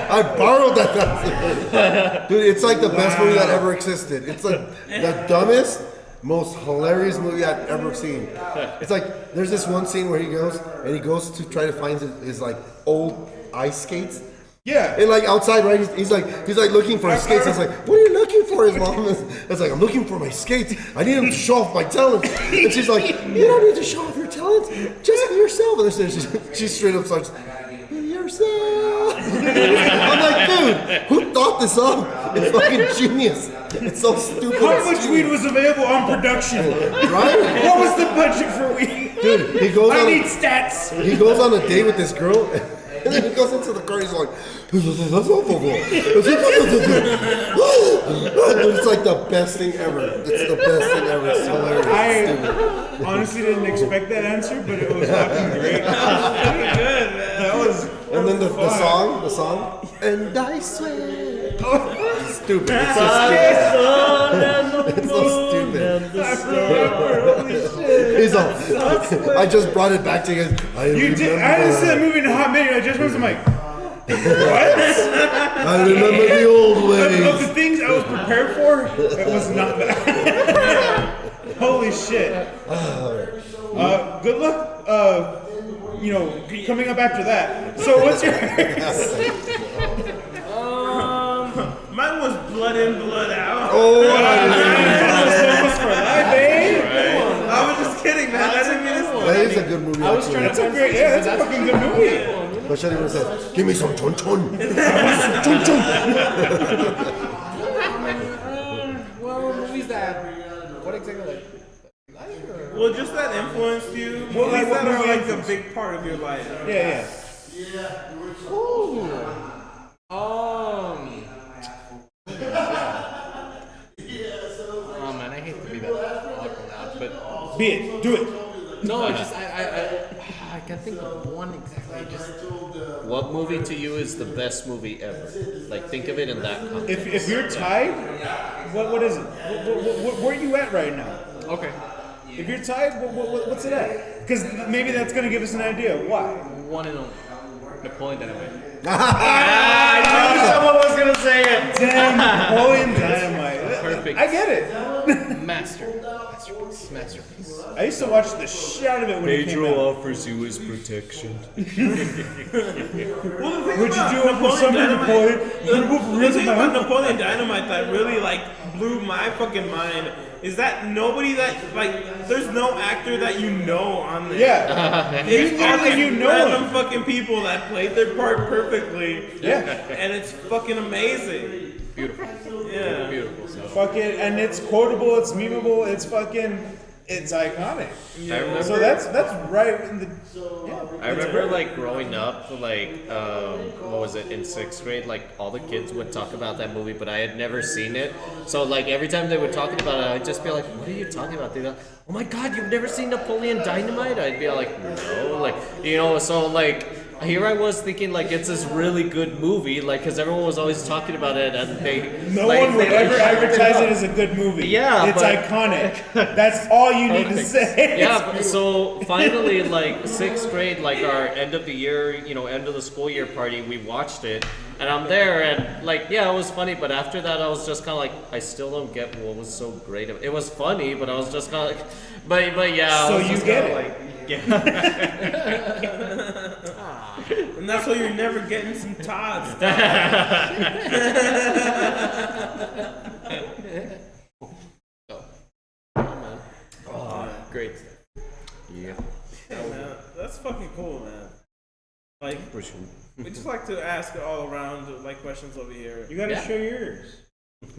S4: I borrowed that fat suit. Dude, it's like the best movie that ever existed. It's like the dumbest, most hilarious movie I've ever seen. It's like there's this one scene where he goes to try to find his like old ice skates.
S2: Yeah.
S4: And like outside, right? He's like looking for his skates. I was like, what are you looking looking for? His mom is like, I'm looking for my skates. I need him to show off my talent. And she's like, you don't need to show off your talent. Just be yourself. And then she straight up starts, be yourself. I'm like, dude, who thought this up? It's fucking genius. It's so stupid.
S2: How much weed was available on production?
S4: Right?
S2: What was the budget for weed?
S4: Dude, he goes
S2: I
S4: on.
S2: need stats.
S4: He goes on a date with this girl, and then he goes into the car. He's like, dude, it's like the best thing ever. It's the best thing ever. It's hilarious.
S2: I honestly didn't expect that answer, but it was fucking great.
S1: Pretty good, man.
S2: That was.
S4: And then the song, and I swear. It's stupid. It's so stupid. It's so stupid. He's all, I just brought it back to you guys.
S2: You did. I didn't see that movie in a hot minute. I just was like, what?
S4: I remember the old
S2: Of
S4: ways.
S2: the things I was prepared for, it was not that. Holy shit. Good luck. Coming up after that. So what's your?
S1: Mine was blood in, blood out.
S4: Oh,
S2: Focus for life, eh?
S1: I was just kidding, man. I didn't mean to.
S4: that is a good movie.
S5: I was trying to
S2: That's a great. Yeah, that's a fucking good movie.
S4: But Shelly would have said, give me some chon chon.
S5: Well, movies that. What exactly like?
S1: Well, just that influenced you.
S2: Well,
S1: Movies
S2: like,
S1: that
S2: what
S1: are like a
S2: influenced?
S1: big part of your life.
S2: Yeah.
S5: Oh man, I hate to be that awkward now, but
S2: Be it. Do it.
S5: no, it's just I can't think of one exactly. Just
S3: What movie to you is the best movie ever? Like, think of it in that context.
S2: If you're tied, what is it? Where are you at right now?
S5: okay.
S2: If you're tied, what's it at? Because maybe that's gonna give us an idea. Why?
S5: One and only. Napoleon Dynamite.
S3: Someone was gonna say it.
S2: Damn, Napoleon Dynamite.
S5: Perfect.
S2: I get it.
S5: Masterpiece.
S2: I used to watch the shit out of it when it came out.
S3: offers you his protection.
S2: Would you do it for something, Napoleon?
S1: The thing about Napoleon Dynamite that really like blew my fucking mind is that nobody that like there's no actor that you know on there.
S2: Yeah.
S1: It's all these
S2: you know
S1: random
S2: him.
S1: fucking people that played their part perfectly.
S2: Yeah.
S1: And it's fucking amazing.
S5: Beautiful.
S1: Yeah.
S5: Beautiful. So.
S2: Fucking, and it's quotable, it's memeable, it's iconic.
S3: I remember.
S2: So that's right in the.
S3: I remember like growing up, like what was it in 6th grade? Like all the kids would talk about that movie, but I had never seen it. So like every time they were talking about it, I'd just be like, "What are you talking about?" They'd be like, "Oh my God, you've never seen Napoleon Dynamite?" I'd be like, "No," like so like. Here I was thinking like it's this really good movie, like because everyone was always talking about it, and
S2: No one would ever advertise it as a good movie.
S3: Yeah,
S2: it's
S3: but-
S2: iconic. That's all you need to say.
S3: Yeah, but so finally, like 6th grade, like our end of the year, end of the school year party, we watched it, and I'm there, and like, yeah, it was funny, but after that, I was just kind of like, I still don't get what was so great. It was funny, but I was just kind of like, but yeah. I
S2: So
S3: was
S2: you
S3: just
S2: get
S3: kinda
S2: it.
S3: like, yeah.
S1: And that's why you're never getting some Tods.
S3: Great. Yeah.
S1: Yeah, man, that's fucking cool, man. Like, we just like to ask all around like questions over here.
S2: You gotta
S5: Yeah.
S2: show yours.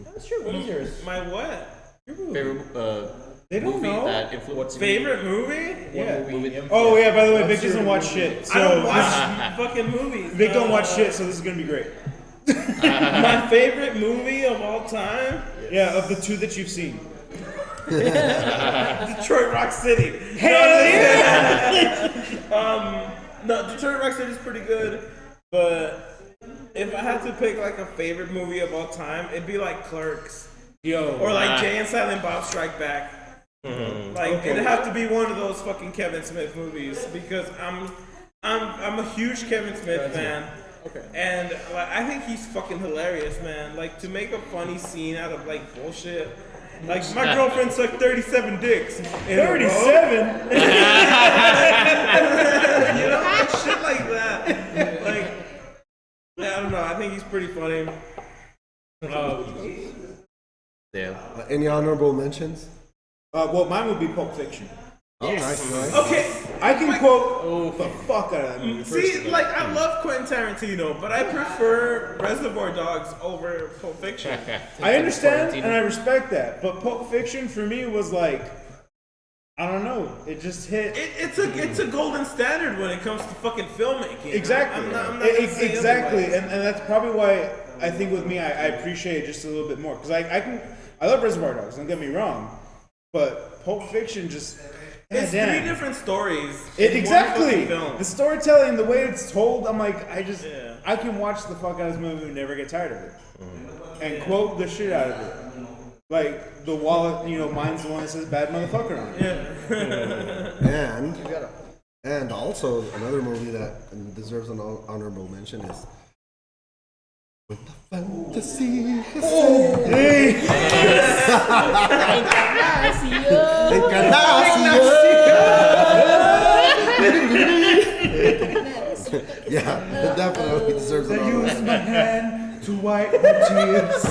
S5: That's true. What is yours?
S1: My what?
S2: Your movie.
S3: Favorite
S2: They don't
S3: movie
S2: know.
S3: that influenced you?
S1: Favorite movie?
S2: Yeah.
S3: movie?
S2: Oh yeah. By the way, Vic doesn't watch shit. So
S1: I don't watch fucking movies.
S2: Vic don't watch shit. So this is gonna be great.
S1: My favorite movie of all time?
S2: Yeah, of the two that you've seen.
S1: Detroit Rock City.
S2: Hell yeah!
S1: No, Detroit Rock City is pretty good, but if I had to pick like a favorite movie of all time, it'd be like Clerks
S2: Yo.
S1: or like Jay and Silent Bob Strike Back. Like it'd have to be one of those fucking Kevin Smith movies because I'm a huge Kevin Smith fan.
S5: Okay.
S1: And like I think he's fucking hilarious, man. Like to make a funny scene out of like bullshit. Like my girlfriend sucked 37 dicks.
S2: 37.
S1: You know, like shit like that. Like, yeah, I don't know. I think he's pretty funny.
S4: Any honorable mentions?
S2: Well, mine would be Pulp Fiction.
S4: Oh, nice.
S1: Okay.
S2: I can quote the fuck out of that movie.
S1: See, like, I love Quentin Tarantino, but I prefer Reservoir Dogs over Pulp Fiction.
S2: I understand and I respect that, but Pulp Fiction for me was like, I don't know, it just hit.
S1: It's a golden standard when it comes to fucking filmmaking.
S2: Exactly.
S1: I'm not gonna say
S2: Exactly,
S1: otherwise.
S2: and that's probably why I think with me I appreciate it just a little bit more because I love Reservoir Dogs. Don't get me wrong, but Pulp Fiction just
S1: It's
S2: damn.
S1: 3 different stories. in one
S2: Exactly.
S1: fucking film.
S2: The storytelling, the way it's told, I'm like,
S1: Yeah.
S2: I can watch the fuck out of this movie and never get tired of it, and quote the shit out of it. Like the wallet, mine's the one that says "bad motherfucker" on it.
S4: And also another movie that deserves an honorable mention is When the Fantasy Yeah, it definitely deserves an honorable mention.
S2: My hand to wipe my tears.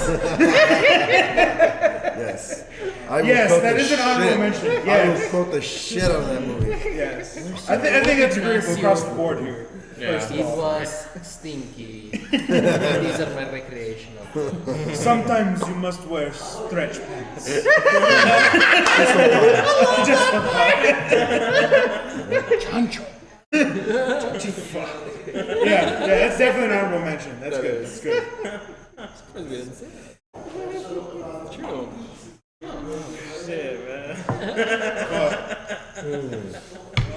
S4: Yes. I will
S2: Yes,
S4: quote
S2: that
S4: the
S2: is an honorable
S4: shit-
S2: mention.
S4: I will
S2: Yes.
S4: quote the shit out of that movie.
S2: Yes, I think that's agreeable across the board here.
S5: It was stinky. These are my recreational.
S2: Sometimes you must wear stretch pants. Yeah, that's definitely an honorable mention. That's good. That's good.
S5: True.
S1: Shit, man.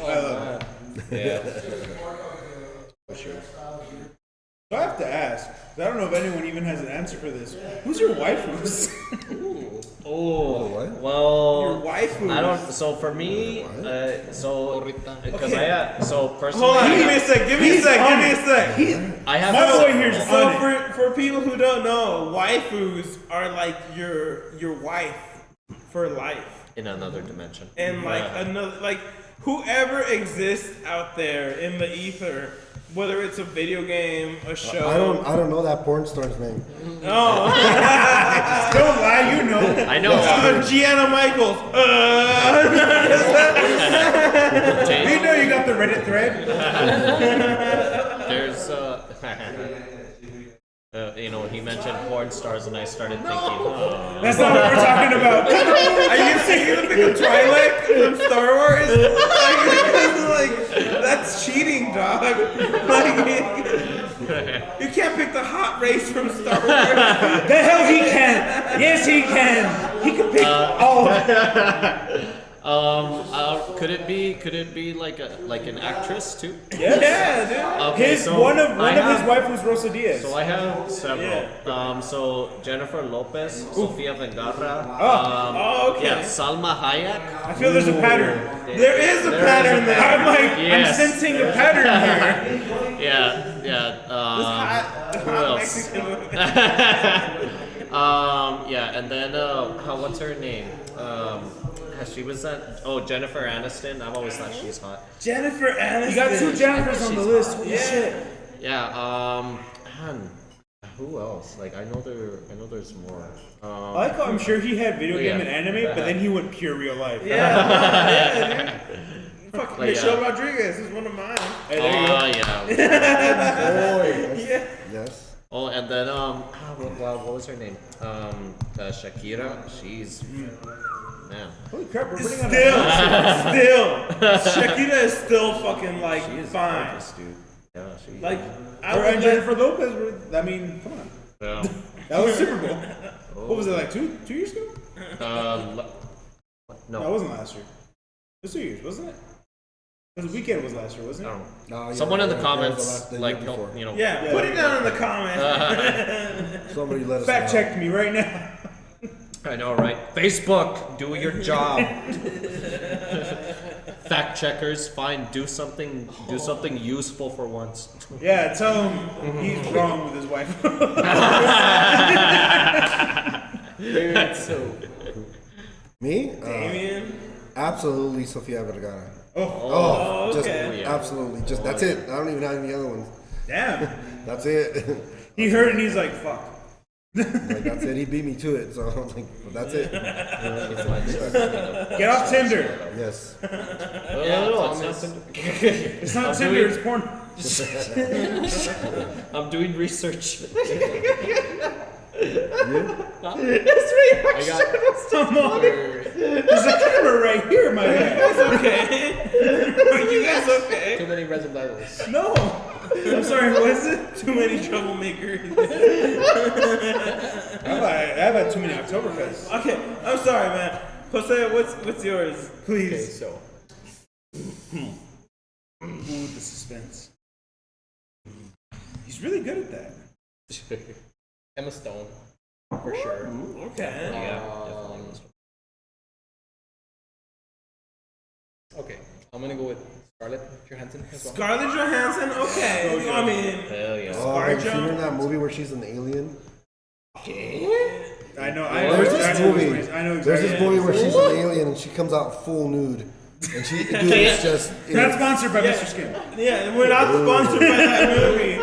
S2: I love it.
S5: Yeah. For sure.
S2: So I have to ask. I don't know if anyone even has an answer for this. Who's your waifu?
S3: Oh,
S4: what?
S3: well,
S1: Your waifu.
S3: I don't. So for me, because so personally,
S1: Hold on, give me a sec. Give me a sec.
S3: I have.
S2: My boy here's
S1: So
S2: on it.
S1: for people who don't know, waifus are like your wife for life,
S3: in another dimension.
S1: and like another like whoever exists out there in the ether, whether it's a video game, a show.
S4: I don't know that porn star's name.
S1: Oh,
S2: Don't lie, you know.
S3: I know.
S1: Gianna Michaels.
S2: You know you got the Reddit thread.
S3: There's he mentioned porn stars, and I started thinking, oh,
S2: That's not what we're talking about.
S1: Are you saying you think of Twilight from Star Wars? Like, that's cheating, dog. Like, you can't pick the hot race from Star Wars.
S2: The hell he can. Yes, he can. He can pick all of it.
S3: could it be like an actress too?
S2: Yes.
S1: Yeah, dude.
S3: Okay, so
S2: One of
S3: I have-
S2: his wife was Rosa Diaz.
S3: So I have several.
S1: Yeah.
S3: So Jennifer Lopez, Sofia Vergara.
S1: Oh, okay.
S3: Yeah, Salma Hayek.
S2: I feel there's a pattern.
S1: There is a pattern there.
S2: I'm like,
S3: Yes.
S2: I'm sensing a pattern here.
S3: Who else? And then what's her name? She was at Jennifer Aniston. I've always thought she's hot.
S1: Jennifer Aniston.
S2: You got 2 Jennifers on the list. Holy shit.
S3: Yeah. Man, who else? Like I know there's more.
S2: I like how I'm sure he had video game and anime, but then he went pure real life.
S1: Yeah, dude. Fuck,
S3: Like,
S1: Michelle Rodriguez is one of mine.
S2: Hey, there you go.
S3: Yeah.
S4: Yes.
S3: Oh, and then what was her name? Shakira. She's man.
S2: Holy crap, we're putting on
S1: Still, Shakira is still fucking like
S3: She is
S1: fine.
S3: gorgeous, dude. Yeah, she.
S1: Like, I
S2: and
S1: would let,
S2: Jennifer Lopez, I mean, come on.
S3: Yeah.
S2: That was Super Bowl. What was it, like 2 years ago? No, it
S3: No.
S2: wasn't last year. It was 2 years, wasn't it? Because the weekend was last year, wasn't it?
S4: No, yeah,
S3: Someone in the
S4: that was
S3: comments,
S4: the
S3: like,
S4: year before.
S1: yeah, put it down in the comments.
S4: Somebody let us
S2: Fact
S4: know.
S2: check me right now.
S3: I know, right? Facebook, do your job. Fact checkers, fine. Do something useful for once.
S2: Yeah, tell him he's wrong with his wife.
S5: Dude, so
S4: Me?
S1: Damian.
S4: Absolutely Sofia Vergara.
S2: Oh,
S4: Just
S1: okay.
S4: absolutely. Just that's it. I don't even have any other ones.
S2: damn.
S4: That's it.
S2: He heard it and he's like, fuck.
S4: Like, that's it. He beat me to it. So I'm like, well, that's it.
S2: Get off Tinder.
S4: Yes.
S2: It's not Tinder, it's porn.
S3: I'm doing research.
S5: I got
S2: Come on. There's a camera right here, my man.
S1: Okay. Are you guys okay?
S5: too many reservoirs.
S2: No. I'm sorry, what is it?
S1: Too many troublemakers.
S2: I've had too many Oktoberfests.
S1: Okay, I'm sorry, man. Jose, what's yours?
S5: Okay,
S2: Please.
S5: so
S2: Ooh, the suspense. He's really good at that.
S5: Emma Stone, for sure.
S1: Okay.
S5: Okay, I'm gonna go with Scarlett Johansson as well.
S1: Scarlett Johansson. Okay. I mean,
S3: Hell yeah.
S4: Oh, have you seen her in
S1: Jones.
S4: that movie where she's an alien?
S2: I know.
S4: There's this movie.
S2: I know
S4: There's
S2: exactly.
S4: this movie where she's an alien and she comes out full nude. And she, dude, it's just.
S2: Not sponsored by Mr. Skin.
S1: yeah, we're not sponsored by that movie.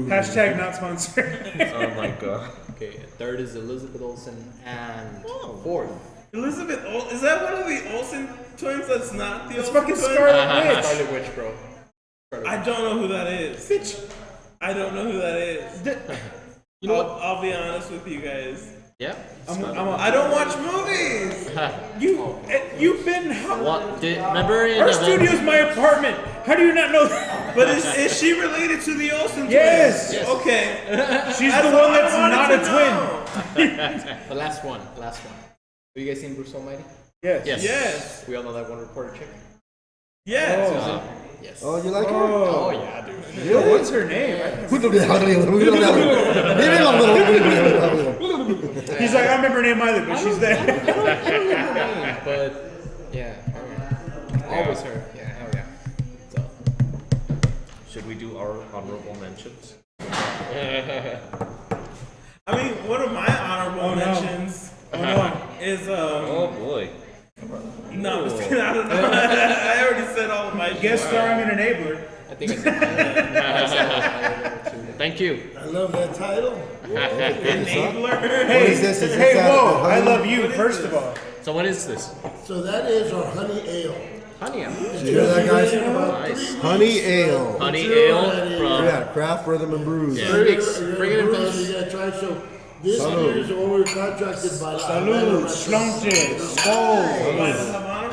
S2: Hashtag not sponsored.
S3: Oh my god.
S5: Okay, third is Elizabeth Olsen, and fourth,
S1: Elizabeth, is that one of the Olsen twins? That's not the
S2: It's
S1: Olsen
S2: fucking
S1: twin?
S2: Scarlet Witch.
S5: Scarlet Witch, bro.
S1: I don't know who that is.
S2: Bitch.
S1: I don't know who that is.
S5: You know what?
S1: I'll be honest with you guys.
S3: Yeah.
S1: I don't watch movies.
S2: You've been.
S3: What? Remember in
S2: Our studio's my apartment. How do you not know that?
S1: But is she related to the Olsen twins?
S2: Yes.
S1: Okay.
S2: She's the one that's not a twin.
S1: twin.
S5: The last one. Have you guys seen Bruce Almighty?
S2: Yes.
S3: Yes.
S1: Yes.
S5: We all know that one reporter chick.
S1: Yes.
S5: Yes.
S4: Oh, you like her?
S5: Oh yeah, dude.
S2: Yo, what's her name? He's like, I don't remember her name either, but she's there.
S5: But yeah, always her. Yeah, hell yeah. So
S3: Should we do our honorable mentions?
S1: I mean, one of my honorable mentions is
S3: Oh boy.
S1: no, I don't know. I already said all of my
S2: Guest starring an enabler.
S5: I think I said
S3: Thank you.
S4: I love that title.
S1: enabler.
S2: Hey,
S4: is this? Is
S2: hey,
S4: this
S2: whoa!
S4: honey?
S2: I love you, first of all.
S3: So what is this?
S6: So that is our honey ale.
S3: Honey ale.
S4: Did you hear that, guys?
S3: Nice.
S4: Honey ale.
S3: Honey ale from
S4: Yeah, craft rhythm and brews.
S3: Yeah.
S5: Bring it in,
S6: Brews,
S5: fellas.
S6: you gotta try. So this
S4: Salud.
S6: year is when we were contracted by
S2: Salud, Slunches, Skull.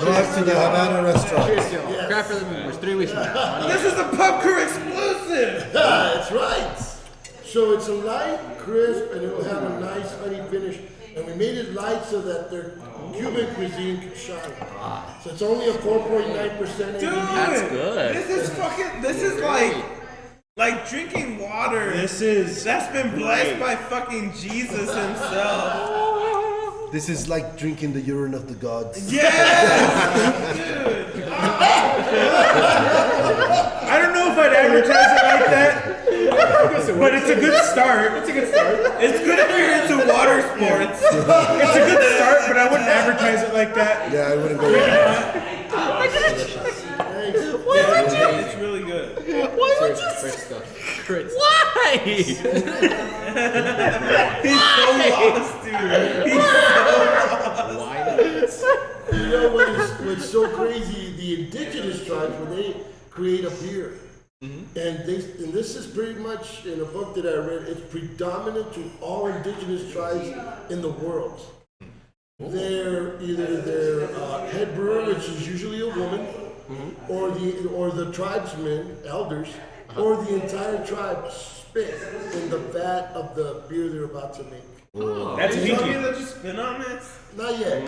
S4: Drive to the Havana restaurant.
S5: Craft for the movers, 3 weeks.
S1: This is a Pub Crew exclusive.
S6: That's right. So it's a light, crisp, and it'll have a nice honey finish. And we made it light so that their Cuban cuisine could shine. So it's only a 4.9%
S1: Dude,
S6: ABV.
S3: That's good.
S1: This is like drinking water. That's been blessed by fucking Jesus himself.
S4: This is like drinking the urine of the gods.
S1: Yes!
S2: I don't know if I'd advertise it like that, but it's a good start.
S1: It's good if you're into water sports.
S2: It's a good start, but I wouldn't advertise it like that.
S4: Yeah, I wouldn't go with that.
S1: It's really good.
S5: Fresh stuff. Crits.
S1: He's so lost, dude. He's so
S5: Why not?
S6: You know what's so crazy? The indigenous tribes, when they create a beer, and this is pretty much in a book that I read. It's predominant to all indigenous tribes in the world. They're either their head brewer, which is usually a woman, or the tribesmen, elders, or the entire tribe spit in the vat of the beer they're about to make.
S2: That's
S1: Are you telling me
S2: Fiji.
S1: that you spin on this?
S6: Not yet.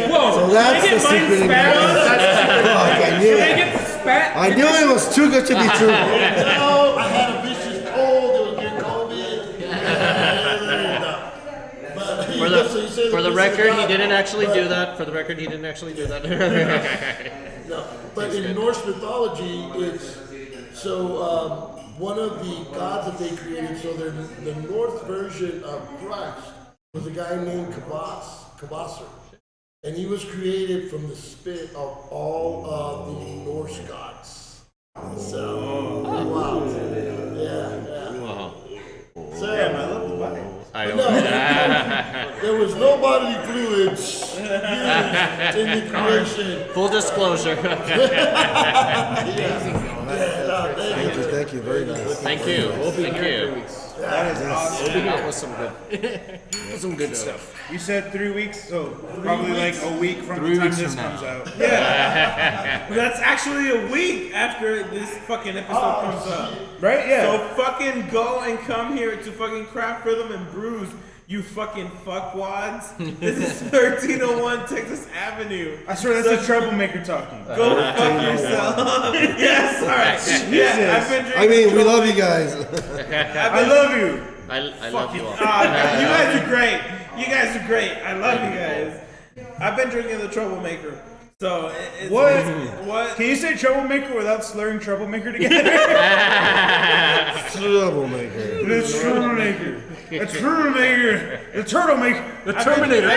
S4: So that's the secret ingredient. Fuck, I knew it. I knew it was too good to be true.
S6: No, I had a vicious cold. It was during COVID. But
S3: For the record, he didn't actually do that. For the record, he didn't actually do that.
S6: No, but in Norse mythology, it's so one of the gods that they created. So the Norse version of Christ was a guy named Kvasir, and he was created from the spit of all of the Norse gods. So wow, yeah. Sam,
S2: I love the vibe.
S3: I don't.
S6: no, there was no bodily fluids used in the creation.
S3: Full disclosure.
S4: Thank you, very nice.
S3: Thank you. Thank you.
S2: That is awesome.
S3: That was some good stuff.
S2: You said 3 weeks, so probably like a week from
S5: 3
S2: the time
S5: weeks
S2: this
S5: from
S2: comes
S5: now.
S2: out.
S1: That's actually a week after this fucking episode comes up.
S2: Right? Yeah.
S1: So fucking go and come here to fucking Craft Rhythm and Brews, you fucking fuckwads. This is 1301 Texas Avenue.
S2: I swear that's a troublemaker talking.
S1: Go fuck yourself. Yes, alright. Yeah, I've been drinking.
S4: I mean, we love you guys.
S2: I love you.
S3: I love you all.
S1: You guys are great. You guys are great. I love you guys. I've been drinking the Troublemaker. So it's
S2: What?
S1: What?
S2: Can you say troublemaker without slurring troublemaker together?
S4: Troublemaker.
S2: The troublemaker. The troublemaker. The turtlemaker. The Terminator.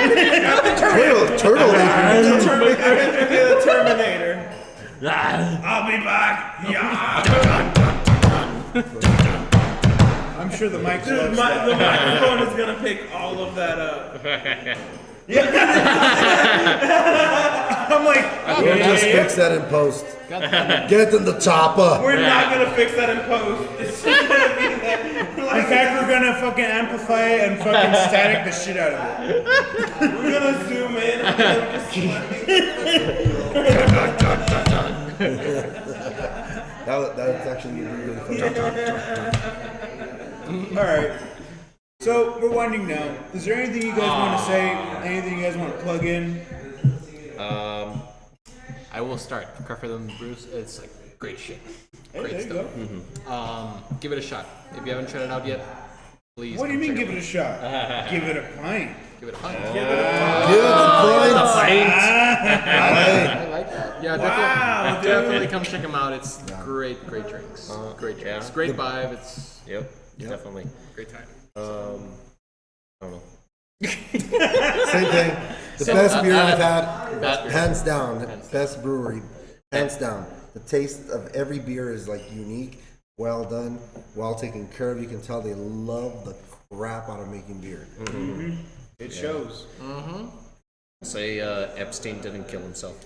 S4: Turtlemaker.
S1: I've been drinking the Terminator. I'll be back. Yeah.
S2: I'm sure the mic's
S1: Dude,
S2: loves
S1: the
S2: that.
S1: microphone is gonna pick all of that up.
S2: I'm like,
S4: We'll just fix that in post. Get in the chopper.
S1: We're not gonna fix that in post. It's just gonna be that.
S2: in fact, we're gonna fucking amplify and fucking static the shit out of it.
S1: We're gonna zoom in. And just
S4: That's actually really funny.
S2: All right. So we're winding down. Is there anything you guys want to say? Anything you guys want to plug in?
S5: I will start. Craft Rhythm Brews. It's like great shit. Great
S2: there you
S5: stuff.
S2: go.
S5: Give it a shot. If you haven't tried it out yet, please.
S2: What do you
S5: come
S2: mean,
S5: check
S2: give it a shot? Give it a pint.
S5: Give it a pint.
S4: Give the
S5: I like that. Yeah, definitely come check them out. It's great drinks. Great drinks.
S3: Yeah.
S5: Great vibe. It's
S3: Definitely.
S5: great time.
S3: I don't know.
S4: Same thing. The best beer I've had,
S5: Best beer.
S4: hands down. Best brewery, hands down. The taste of every beer is like unique, well done, well taken care of. You can tell they love the crap out of making beer.
S2: It shows.
S3: Say Epstein didn't kill himself.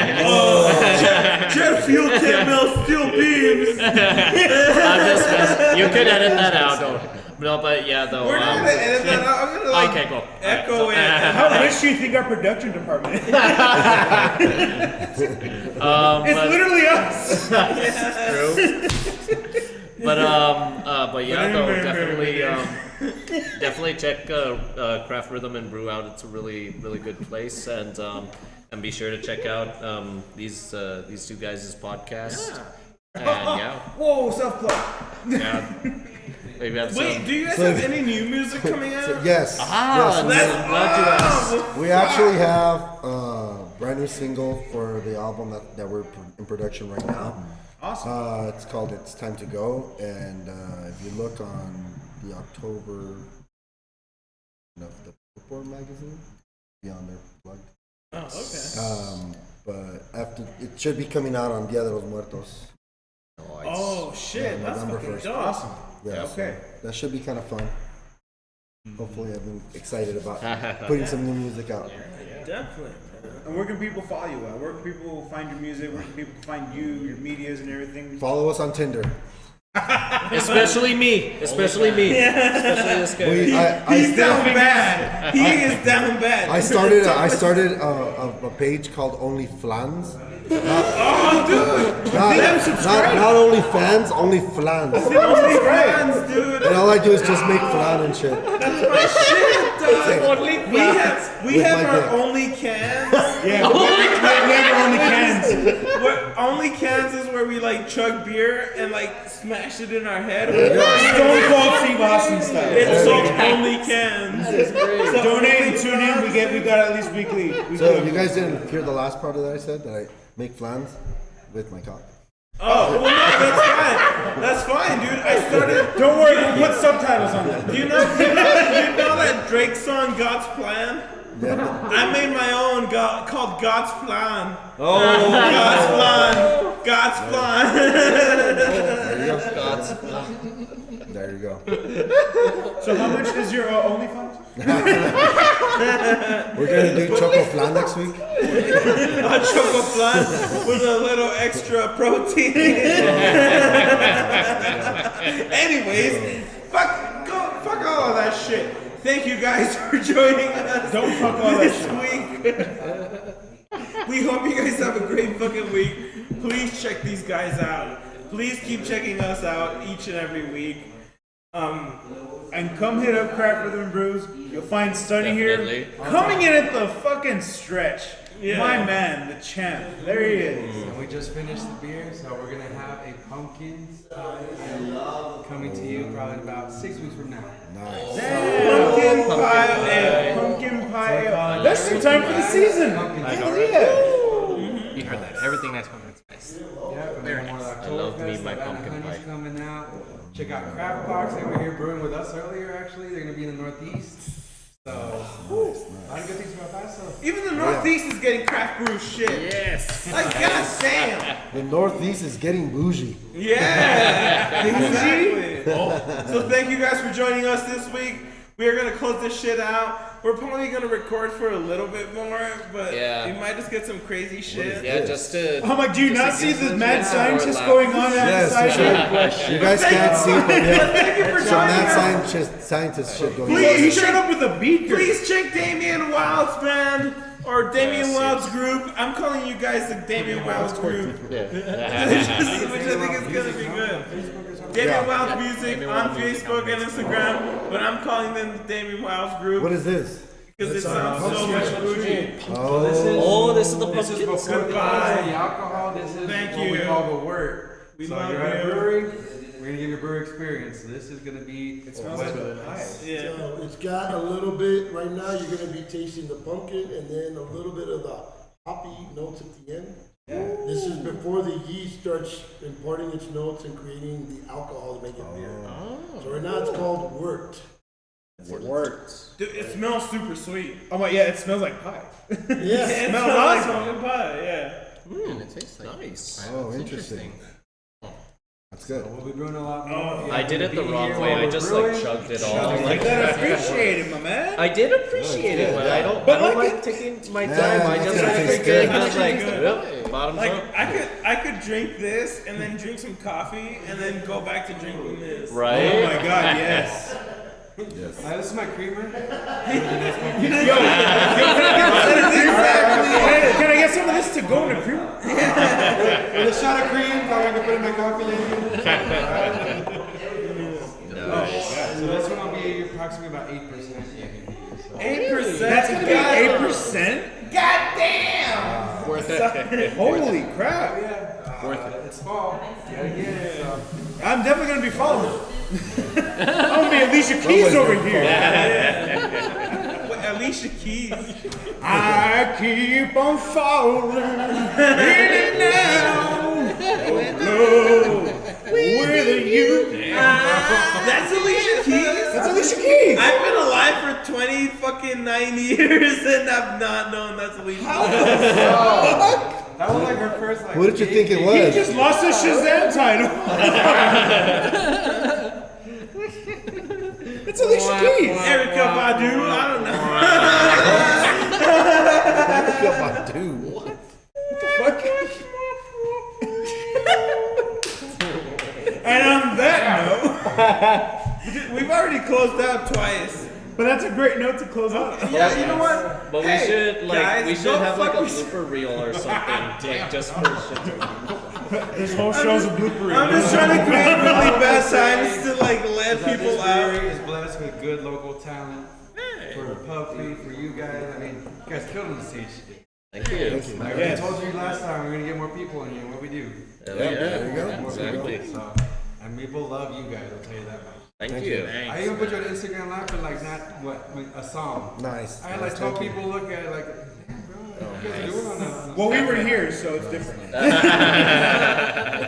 S1: Wow! Jet fuel can melt steel beams.
S3: I'm just messing. You could edit that out. No, but yeah, though.
S1: We're not gonna edit that out. I'm gonna like
S3: Okay, go.
S1: echo it.
S2: How rich do you think our production department is? It's literally us.
S3: But yeah, though, definitely check Craft Rhythm and Brew out. It's a really good place, and be sure to check out these two guys' podcast. And yeah,
S2: Whoa, self plug.
S3: yeah. Maybe that's
S1: Wait, do you guys have any new music coming out?
S4: Yes.
S1: That's
S4: We actually have a brand new single for the album that we're in production right now.
S2: Awesome.
S4: It's called "It's Time to Go," and if you look on the October of the Billboard magazine, be on there plugged.
S1: Oh, okay.
S4: But after it should be coming out on Dia de los Muertos.
S1: Oh shit, that's
S4: November
S1: fucking
S4: 1st.
S1: dope.
S2: Awesome.
S4: Yeah,
S2: Okay.
S4: so that should be kind of fun. Hopefully, I've been excited about putting some new music out.
S1: Definitely.
S2: And where can people follow you at? Where can people find your music? Where can people find you, your medias, and everything?
S4: Follow us on Tinder.
S3: especially me. Especially this guy.
S1: He's down bad. He is down bad.
S4: I started a page called Only Flans.
S1: Oh, dude.
S4: Not only fans, only flans.
S1: Only friends, dude.
S4: And all I do is just make flan and shit.
S1: That's my shit, dog. We
S4: With
S1: have
S4: my
S1: our
S4: dick.
S1: only cans.
S2: Yeah, we have our only cans.
S1: Only cans is where we like chug beer and like smash it in our head.
S2: Stone Cold Steve Austin style.
S1: It's called only cans. So
S2: Donate and
S1: only
S2: tune in. We got at least weekly.
S4: So you guys didn't hear the last part of that I said that I make flans with my cock.
S1: Oh, well, no, that's fine. That's fine, dude. I started.
S2: Don't worry, we'll put subtitles on that.
S1: You know that Drake song "God's Plan"? I made my own called God's Plan.
S3: Oh,
S1: God's Plan.
S3: God's
S4: There you go.
S2: So how much is your OnlyFans?
S4: We're gonna do choco flan next week.
S1: A choco flan with a little extra protein. Anyways, fuck all of that shit. Thank you guys for joining us.
S2: Don't fuck all that
S1: this week. We hope you guys have a great fucking week. Please check these guys out. Please keep checking us out each and every week.
S2: And come hit up Craft Rhythm Brews. You'll find Sonny
S3: Definitely.
S2: here. Coming in at the fucking stretch.
S1: Yeah.
S2: My man, the champ. There he is.
S7: And we just finished the beer, so we're gonna have a pumpkin pie coming to you probably in about 6 weeks from now.
S1: Pumpkin pie ale.
S2: Pumpkin pie ale. That's the time for the season. Hell yeah.
S8: You heard that. Everything that's pumpkin spice.
S7: Yeah, very nice.
S3: I love me my pumpkin
S7: Honey's
S3: pie.
S7: coming out. Check out Craft Box. They were here brewing with us earlier. Actually, they're gonna be in the Northeast. So, a lot of good things about that. So,
S1: Even the Northeast is getting craft brew shit.
S8: Yes.
S1: Like, goddamn.
S4: The Northeast is getting bougie.
S1: Yeah. Exactly. So thank you guys for joining us this week. We are gonna close this shit out. We're probably gonna record for a little bit more, but
S3: Yeah.
S1: we might just get some crazy shit.
S3: Yeah, just to.
S2: Oh my, do you not see the mad scientist
S3: Or
S2: going on
S4: Yes,
S2: outside?
S4: you guys can't see, but yeah,
S1: Thank you for
S4: some
S1: joining
S4: mad
S1: us.
S4: scientist shit going
S2: He
S4: on.
S2: showed up with a beaker.
S1: Please check Damian Wyldes band or Damian Wyldes group. I'm calling you guys the Damian Wyldes group, which I think is gonna be good. Damian Wyldes Music on Facebook and Instagram, but I'm calling them the Damian Wyldes group
S4: What is this?
S1: because it sounds so much bougie.
S4: Oh,
S3: this is the
S7: this is
S3: pumpkin
S7: before
S3: spice.
S7: the alcohol. This is
S1: Thank
S7: what we
S1: you.
S7: call the work.
S1: We
S7: So
S1: love
S7: you're at a
S1: you.
S7: brewery. We're gonna give you a brewer experience. So this is gonna be. It smells
S2: really nice.
S1: Yeah.
S6: So it's got a little bit, right now you're gonna be tasting the pumpkin and then a little bit of the hoppy notes at the end. This is before the yeast starts imparting its notes and creating the alcohol to make it beer. So right now it's called worked.
S2: Works.
S1: Dude, it smells super sweet.
S2: Oh my, yeah, it smells like pie.
S6: Yeah.
S1: It
S2: smells
S1: smells like
S2: awesome.
S1: pumpkin pie, yeah.
S8: And it tastes like
S3: Nice.
S4: oh, interesting. That's good.
S7: We'll be brewing a lot more.
S3: I did it the wrong way. I just like chugged it all.
S2: You
S3: Like,
S2: gotta appreciate it, my man.
S3: I did appreciate it, but I don't.
S2: But
S3: I don't
S2: like
S3: like taking my time.
S4: Yeah,
S3: I just
S4: it's gonna
S3: like
S4: taste
S3: it.
S4: good.
S3: I was like, yep, bottoms
S1: Like
S3: up.
S1: I could drink this and then drink some coffee and then go back to drinking this.
S3: Right?
S2: Oh my god, yes.
S7: This is my creamer.
S2: Can I get some of this to go in the cream?
S7: With a shot of cream, so I can put in my coffee later. So this one will be approximately about 8%.
S1: 8%.
S2: That's gonna be 8%?
S1: Goddamn!
S8: worth it.
S2: Holy crap.
S8: Worth it.
S7: It's fall. Gotta get it. So.
S2: I'm definitely gonna be following. I'm gonna be Alicia Keys over here.
S1: Wait, Alicia Keys.
S2: I keep on falling in and out with you.
S1: That's Alicia Keys?
S2: That's Alicia Keys.
S1: I've been alive for 29 years and I've not known that's Alicia Keys.
S7: That was like her first like.
S4: What did you think it
S2: He
S4: was?
S2: just lost his Shazam title. It's Alicia Keys.
S1: Erica Badu, I don't know.
S4: Dude.
S2: What the fuck? And on that note,
S1: We've already closed out twice.
S2: but that's a great note to close out.
S1: Yeah, you know what?
S3: But
S1: Hey,
S3: we should
S1: guys,
S3: we should
S1: don't
S3: have like a
S1: fuck with-
S3: blooper reel or something, like just for shit.
S2: This whole show's a blooper
S1: I'm
S2: reel.
S1: just trying to create really bad times to like let people
S7: This
S1: out.
S7: brewery is blessed with good local talent. For the pub feed, for you guys. I mean, you guys killed on the stage.
S3: Thank you.
S7: Like I told you last time, we're gonna get more people in here. What we do?
S3: Yeah,
S4: there you go.
S7: More
S3: exactly.
S7: people. So, and people love you guys. I'll tell you that much.
S3: Thank you.
S7: I even put you on Instagram Live for like not what a song.
S4: Nice.
S7: I had like 12 people look at it like, damn, bro.
S2: Well, we were here, so it's different.
S7: You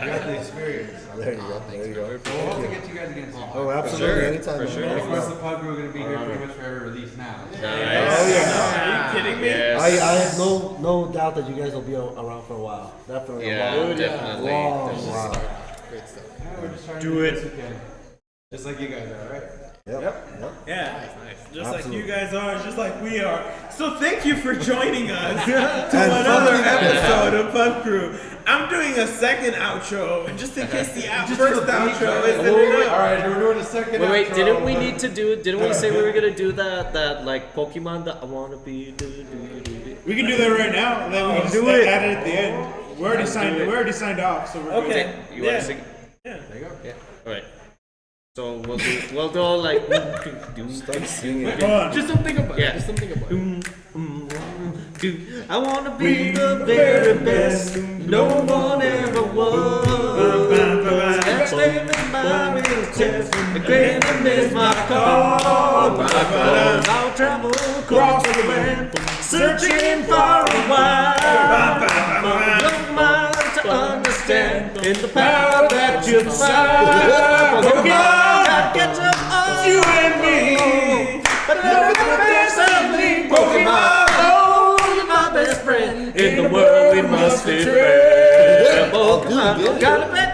S7: got the experience.
S4: There you go. There you go.
S7: We'll hope to get you guys again soon.
S4: Oh, absolutely. Anytime.
S3: For sure.
S7: Of course, the pub crew are going to be here pretty much for every release now.
S3: Nice.
S4: Oh yeah.
S1: Are you kidding me?
S3: Yes.
S4: I have no doubt that you guys will be around for a while. Definitely.
S3: Yeah,
S4: a long,
S3: definitely.
S4: long while.
S5: Great stuff.
S7: Yeah, we're just trying
S2: Do
S7: to do
S2: it.
S7: this weekend. Just like you guys are, right?
S4: Yep.
S1: Yeah, just like
S4: Absolutely.
S1: you guys are, just like we are. So thank you for joining us to
S4: And
S1: another
S4: fucking-
S1: episode of Pub Crew. I'm doing a second outro, and just in case the first outro isn't
S7: All
S1: enough.
S7: right, we're doing a second
S3: Wait,
S7: outro.
S3: didn't we need to do? Didn't we say we were gonna do that like Pokemon that I wanna be?
S2: We can do that right now, and then we can just add it at the end. We already signed off, so we're good.
S1: Okay,
S3: You wanna
S1: yeah.
S3: sing?
S1: Yeah.
S3: There you go. Yeah. All right. So we'll do all like.
S4: Start singing.
S2: Come on.
S5: Just don't think about
S3: Yeah.
S5: it. Just don't think about it.
S3: I wanna be the very best no one ever was. And standing by me chest, the greatest is my call. I'll travel across the land, searching for a while. No mind to understand in the power that you find. Pokemon, catch up on you and me. But never the best of me, Pokemon. Oh, you're my best friend. In the world we must be friends. Pokemon, gotta bet